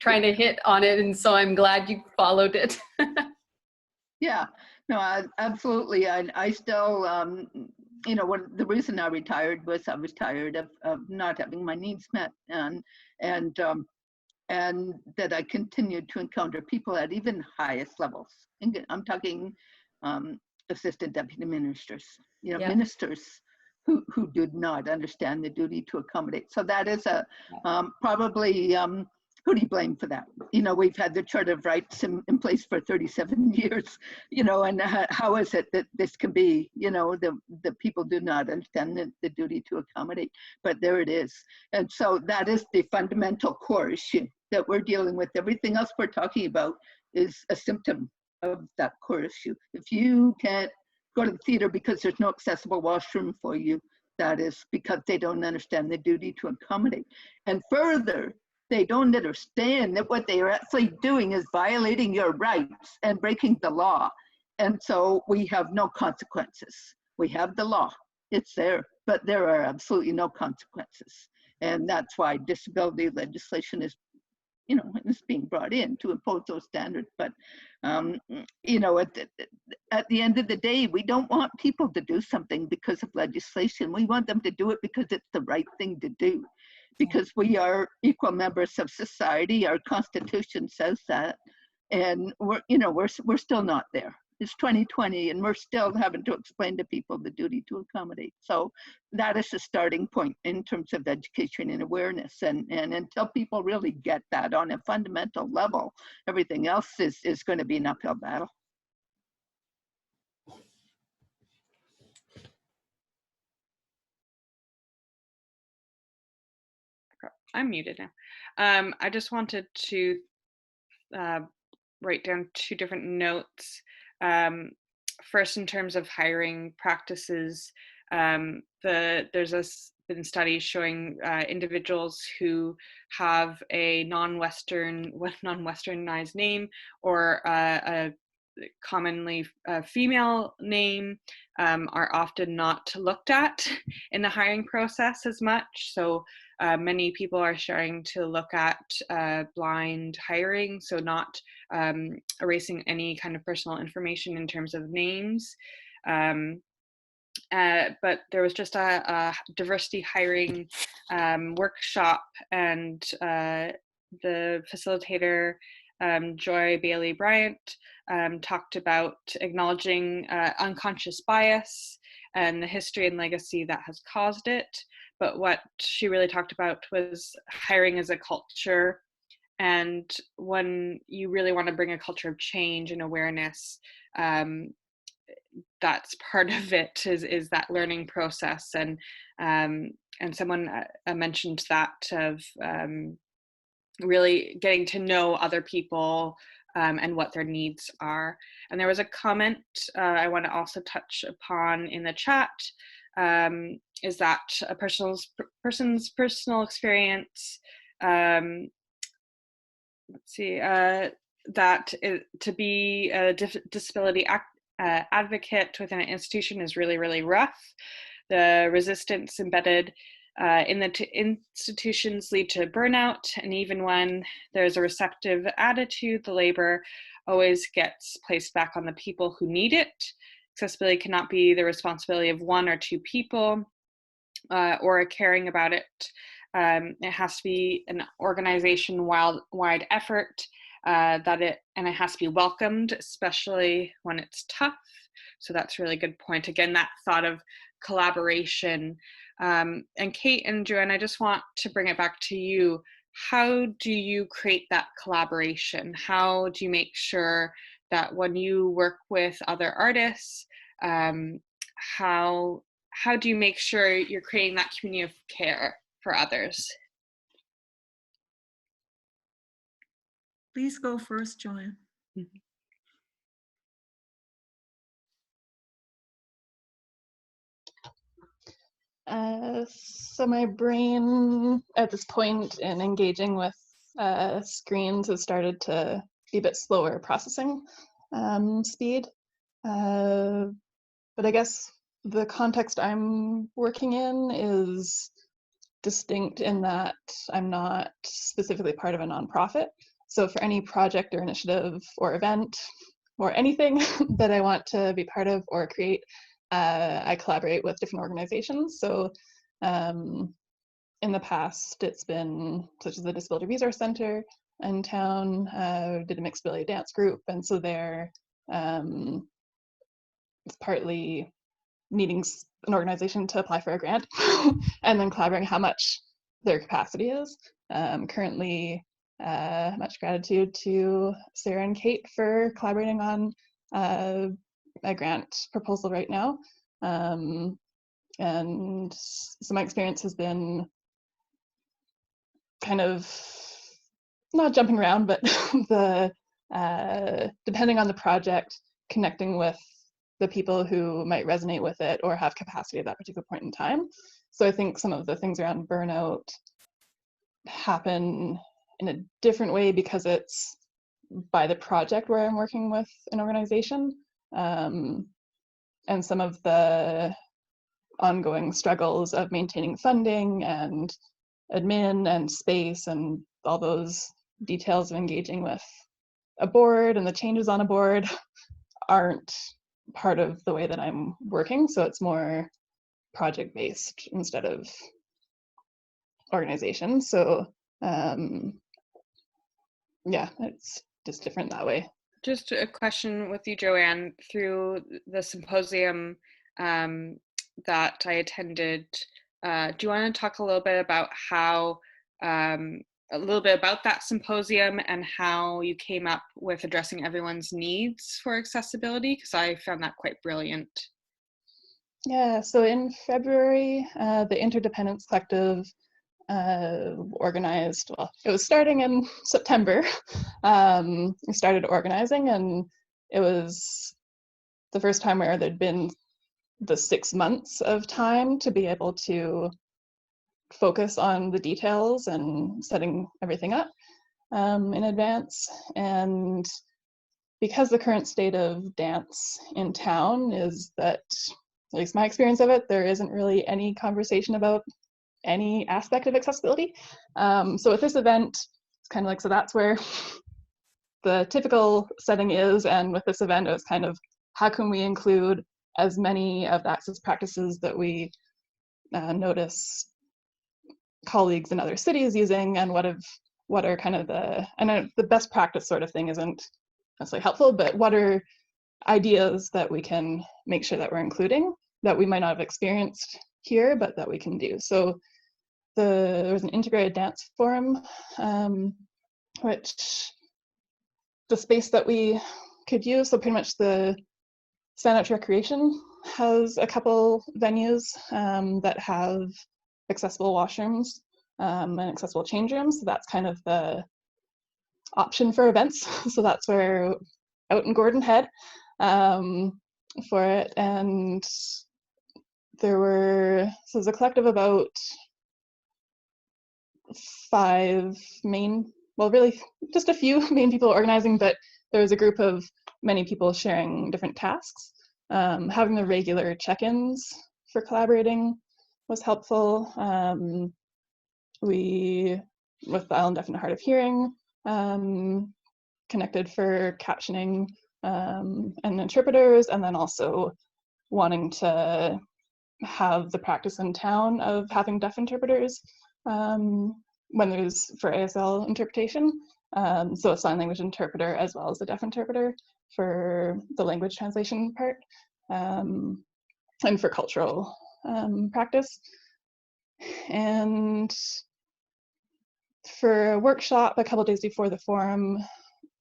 trying to hit on it. And so I'm glad you followed it. Yeah, no, absolutely. I still, you know, the reason I retired was I was tired of not having my needs met, and that I continued to encounter people at even highest levels. And I'm talking assistant deputy ministers, you know, Yeah. ministers who did not understand the duty to accommodate. So that is a probably, who do you blame for that? You know, we've had the Charter of Rights in place for 37 years, you know, and how is it that this can be, you know, the people do not understand the duty to accommodate, but there it is. And so that is the fundamental core issue that we're dealing with. Everything else we're talking about is a symptom of that core issue. If you can't go to the theater because there's no accessible washroom for you, that is because they don't understand the duty to accommodate. And further, they don't understand that what they are actually doing is violating your rights and breaking the law. And so we have no consequences. We have the law, it's there, but there are absolutely no consequences. And that's why disability legislation is, you know, it's being brought in to impose those standards. But, you know, at the end of the day, we don't want people to do something because of legislation. We want them to do it because it's the right thing to do. Because we are equal members of society, our Constitution says that, and we're, you know, we're still not there. It's 2020, and we're still having to explain to people the duty to accommodate. So that is the starting point in terms of education and awareness. And until people really get that on a fundamental level, everything else is going to be an uphill battle. I'm muted now. I just wanted to write down two different notes. First, in terms of hiring practices, there's been studies showing individuals who have a non-Westernized name or a commonly female name are often not looked at in the hiring process as much. So many people are starting to look at blind hiring, so not erasing any kind of personal information in terms of names. But there was just a diversity hiring workshop, and the facilitator, Joy Bailey Bryant, talked about acknowledging unconscious bias and the history and legacy that has caused it. But what she really talked about was hiring as a culture. And when you really want to bring a culture of change and awareness, that's part of it, is that learning process. And someone mentioned that of really getting to know other people and what their needs are. And there was a comment I want to also touch upon in the chat, is that a person's personal experience, let's see, that to be a disability advocate within an institution is really, really rough. The resistance embedded in the institutions lead to burnout, and even when there's a receptive attitude, the labor always gets placed back on the people who need it. Accessibility cannot be the responsibility of one or two people or caring about it. It has to be an organization-wide effort, and it has to be welcomed, especially when it's tough. So that's a really good point. Again, that thought of collaboration. And Kate and Joanne, I just want to bring it back to you. How do you create that collaboration? How do you make sure that when you work with other artists, how how do you make sure you're creating that community of care for others? Please go first, Joanne. So my brain at this point in engaging with screens has started to be a bit slower processing speed. But I guess the context I'm working in is distinct in that I'm not specifically part of a nonprofit. So for any project or initiative or event or anything that I want to be part of or create, I collaborate with different organizations. So in the past, it's been such as the Disability Resource Center in town, did a mixed ability dance group. And so there, it's partly needing an organization to apply for a grant and then collaborating how much their capacity is. Currently, much gratitude to Sarah and Kate for collaborating on a grant proposal right now. And so my experience has been kind of not jumping around, but the depending on the project, connecting with the people who might resonate with it or have capacity at that particular point in time. So I think some of the things around burnout happen in a different way because it's by the project where I'm working with an organization. And some of the ongoing struggles of maintaining funding and admin and space and all those details of engaging with a board and the changes on a board aren't part of the way that I'm working. So it's more project based instead of organization. So yeah, it's just different that way. Just a question with you, Joanne, through the symposium that I attended, do you want to talk a little bit about how, a little bit about that symposium and how you came up with addressing everyone's needs for accessibility? Because I found that quite brilliant. Yeah, so in February, the Interdependence Collective organized, well, it was starting in September. We started organizing, and it was the first time where there'd been the 6 months of time to be able to focus on the details and setting everything up in advance. And because the current state of dance in town is that, at least my experience of it, there isn't really any conversation about any aspect of accessibility. So with this event, it's kind of like, so that's where the typical setting is. And with this event, it was kind of, how can we include as many of the access practices that we notice colleagues in other cities using, and what are kind of the best practice sort of thing isn't necessarily helpful, but what are ideas that we can make sure that we're including that we might not have experienced here, but that we can do. So there was an integrated dance forum, which the space that we could use, so pretty much the Sandwich Recreation has a couple venues that have accessible washrooms and accessible change rooms. So that's kind of the option for events. So that's where out in Gordon Head for it. And there's a collective of about 5 main, well, really just a few main people organizing, but there was a group of many people sharing different tasks. Having the regular check-ins for collaborating was helpful. We, with the Island Deaf and Hard of Hearing, connected for captioning and interpreters, and then also wanting to have the practice in town of having deaf interpreters when there's for ASL interpretation. So a sign language interpreter as well as a deaf interpreter for the language translation part, and for cultural practice. And for a workshop a couple days before the forum,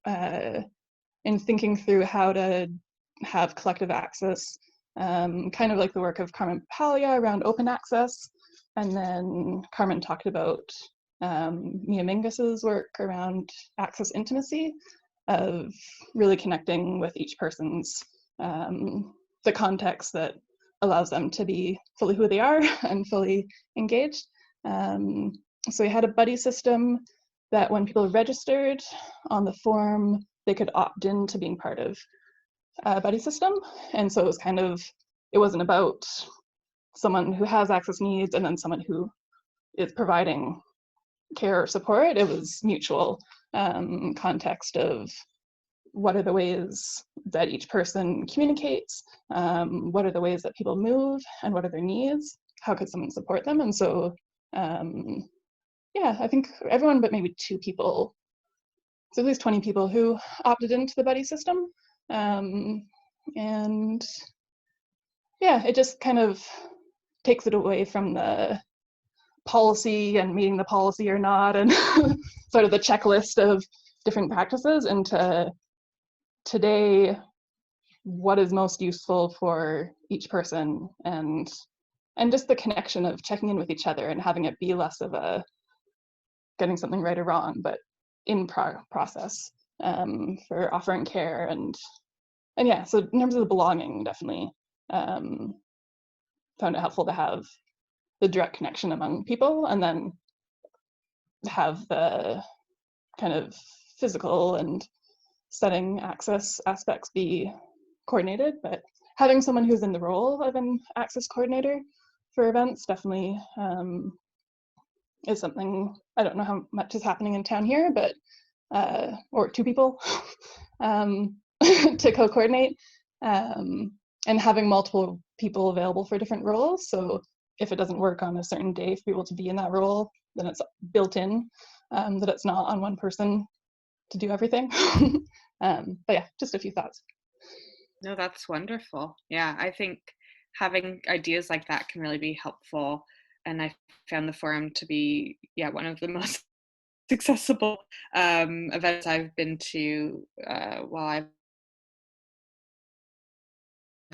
in thinking through how to have collective access kind of like the work of Carmen Palia around open access. And then Carmen talked about Mia Mingus's work around access intimacy, of really connecting with each person's, the context that allows them to be fully who they are and fully engaged. So we had a buddy system that when people registered on the form, they could opt in to being part of a buddy system. And so it was kind of, it wasn't about someone who has access needs and then someone who is providing care or support. It was mutual context of what are the ways that each person communicates, what are the ways that people move, and what are their needs, how could someone support them. And so yeah, I think everyone but maybe 2 people, so at least 20 people who opted into the buddy system. And yeah, it just kind of takes it away from the policy and meeting the policy or not, and sort of the checklist of different practices, into today, what is most useful for each person, and just the connection of checking in with each other and having it be less of a getting something right or wrong, but in process for offering care. And yeah, so in terms of the belonging, definitely found it helpful to have the direct connection among people, and then have the kind of physical and setting access aspects be coordinated. But having someone who's in the role of an access coordinator for events definitely is something, I don't know how much is happening in town here, but or 2 people to co-coordinate, and having multiple people available for different roles. So if it doesn't work on a certain day for people to be in that role, then it's built in, that it's not on one person to do everything. But yeah, just a few thoughts. No, that's wonderful. Yeah, I think having ideas like that can really be helpful. And I found the forum to be, yeah, one of the most accessible events I've been to while I've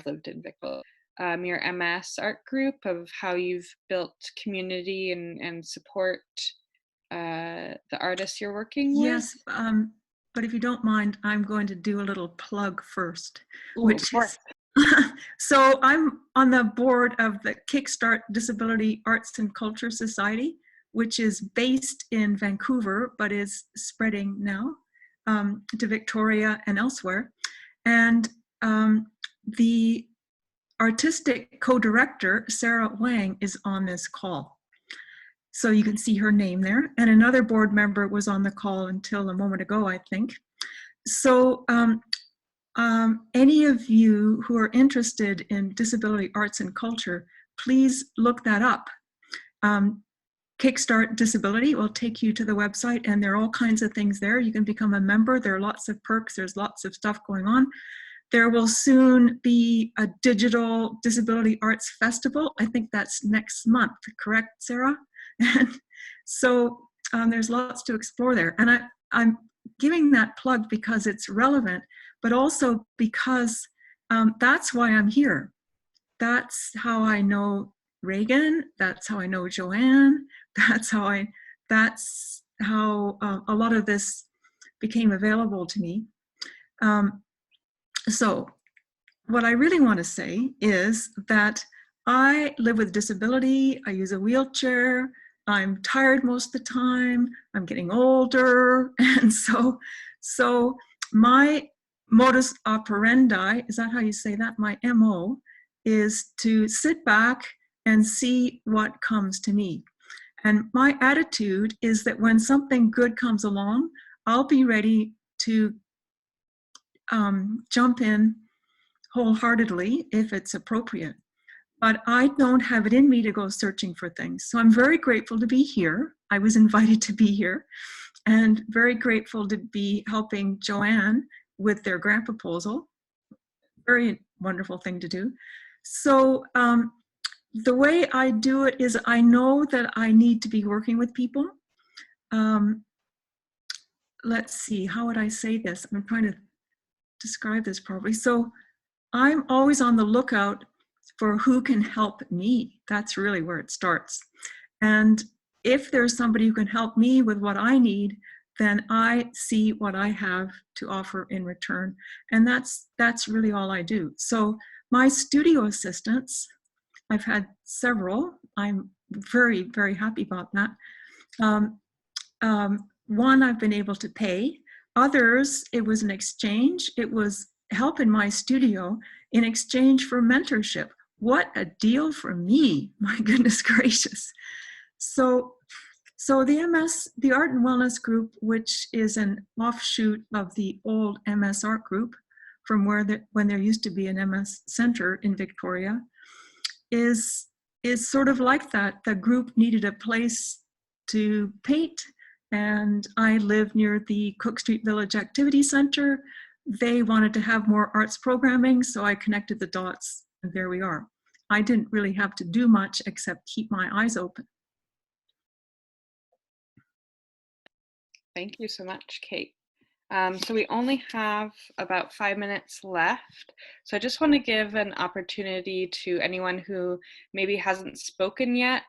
lived in Victoria. Your MS art group, of how you've built community and support the artists you're working with. Yes, but if you don't mind, I'm going to do a little plug first, Ooh, which is, so I'm on the board of the Kickstart Disability Arts and Culture Society, which is based in Vancouver, but is spreading now to Victoria and elsewhere. And the artistic co-director, Sarah Wang, is on this call. So you can see her name there. And another board member was on the call until a moment ago, I think. So any of you who are interested in disability arts and culture, please look that up. Kickstart Disability will take you to the website, and there are all kinds of things there. You can become a member. There are lots of perks. There's lots of stuff going on. There will soon be a digital disability arts festival. I think that's next month, correct, Sarah? And so there's lots to explore there. And I'm giving that plug because it's relevant, but also because that's why I'm here. That's how I know Regan. That's how I know Joanne. That's how a lot of this became available to me. So what I really want to say is that I live with disability. I use a wheelchair. I'm tired most of the time. I'm getting older. And so my modus operandi, is that how you say that? My MO is to sit back and see what comes to me. And my attitude is that when something good comes along, I'll be ready to jump in wholeheartedly if it's appropriate. But I don't have it in me to go searching for things. So I'm very grateful to be here. I was invited to be here, and very grateful to be helping Joanne with their grant proposal. Very wonderful thing to do. So the way I do it is I know that I need to be working with people. Let's see, how would I say this? I'm trying to describe this properly. So I'm always on the lookout for who can help me. That's really where it starts. And if there's somebody who can help me with what I need, then I see what I have to offer in return. And that's really all I do. So my studio assistants, I've had several. I'm very, very happy about that. One I've been able to pay. Others, it was an exchange. It was help in my studio in exchange for mentorship. What a deal for me, my goodness gracious. So the Art and Wellness Group, which is an offshoot of the old MS Art Group, from when there used to be an MS Center in Victoria, is sort of like that. The group needed a place to paint, and I live near the Cook Street Village Activity Center. They wanted to have more arts programming, so I connected the dots, and there we are. I didn't really have to do much except keep my eyes open. Thank you so much, Kate. So we only have about 5 minutes left. So I just want to give an opportunity to anyone who maybe hasn't spoken yet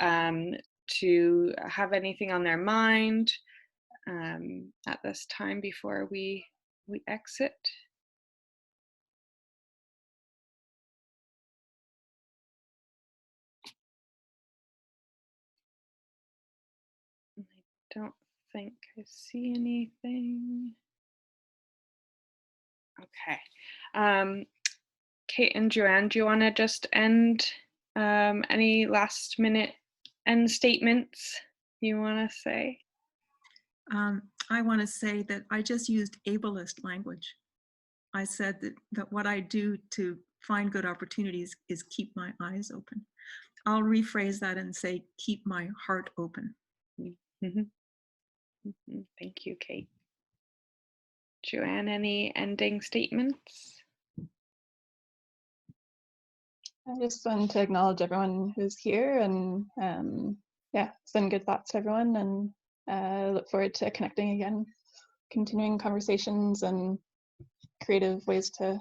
to have anything on their mind at this time before we exit. I don't think I see anything. Okay. Kate and Joanne, do you want to just end any last minute end statements you want to say? I want to say that I just used ableist language. I said that what I do to find good opportunities is keep my eyes open. I'll rephrase that and say, keep my heart open. Mm-hmm. Mm-hmm. Thank you, Kate. Joanne, any ending statements? I just want to acknowledge everyone who's here and yeah, send good thoughts to everyone, and look forward to connecting again, continuing conversations and creative ways to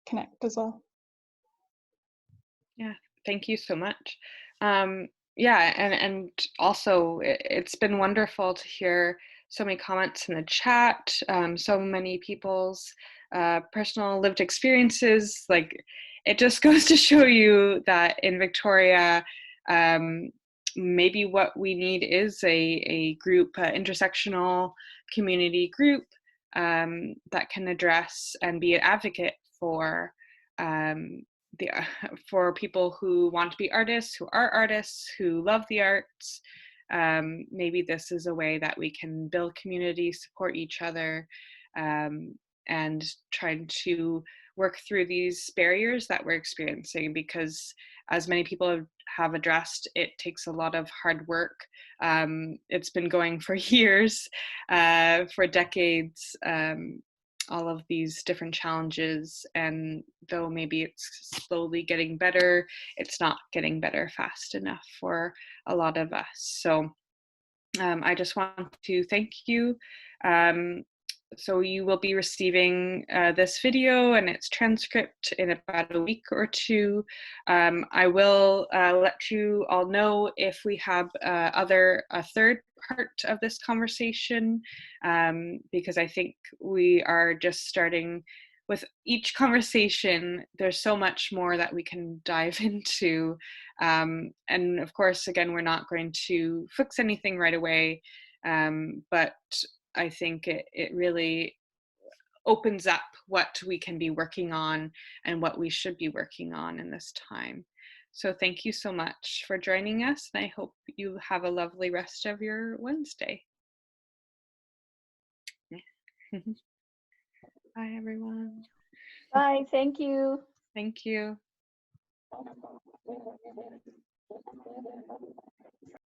connect as well. Yeah, thank you so much. Yeah, and also it's been wonderful to hear so many comments in the chat, so many people's personal lived experiences. Like, it just goes to show you that in Victoria, maybe what we need is a group, intersectional community group that can address and be an advocate for for people who want to be artists, who are artists, who love the arts. Maybe this is a way that we can build community, support each other, and try to work through these barriers that we're experiencing, because as many people have addressed, it takes a lot of hard work. It's been going for years, for decades, all of these different challenges, and though maybe it's slowly getting better, it's not getting better fast enough for a lot of us. So I just want to thank you. So you will be receiving this video and its transcript in about a week or two. I will let you all know if we have a third part of this conversation, because I think we are just starting with each conversation. There's so much more that we can dive into. And of course, again, we're not going to fix anything right away, but I think it really opens up what we can be working on and what we should be working on in this time. So thank you so much for joining us, and I hope you have a lovely rest of your Wednesday. Bye, everyone. Bye, thank you. Thank you.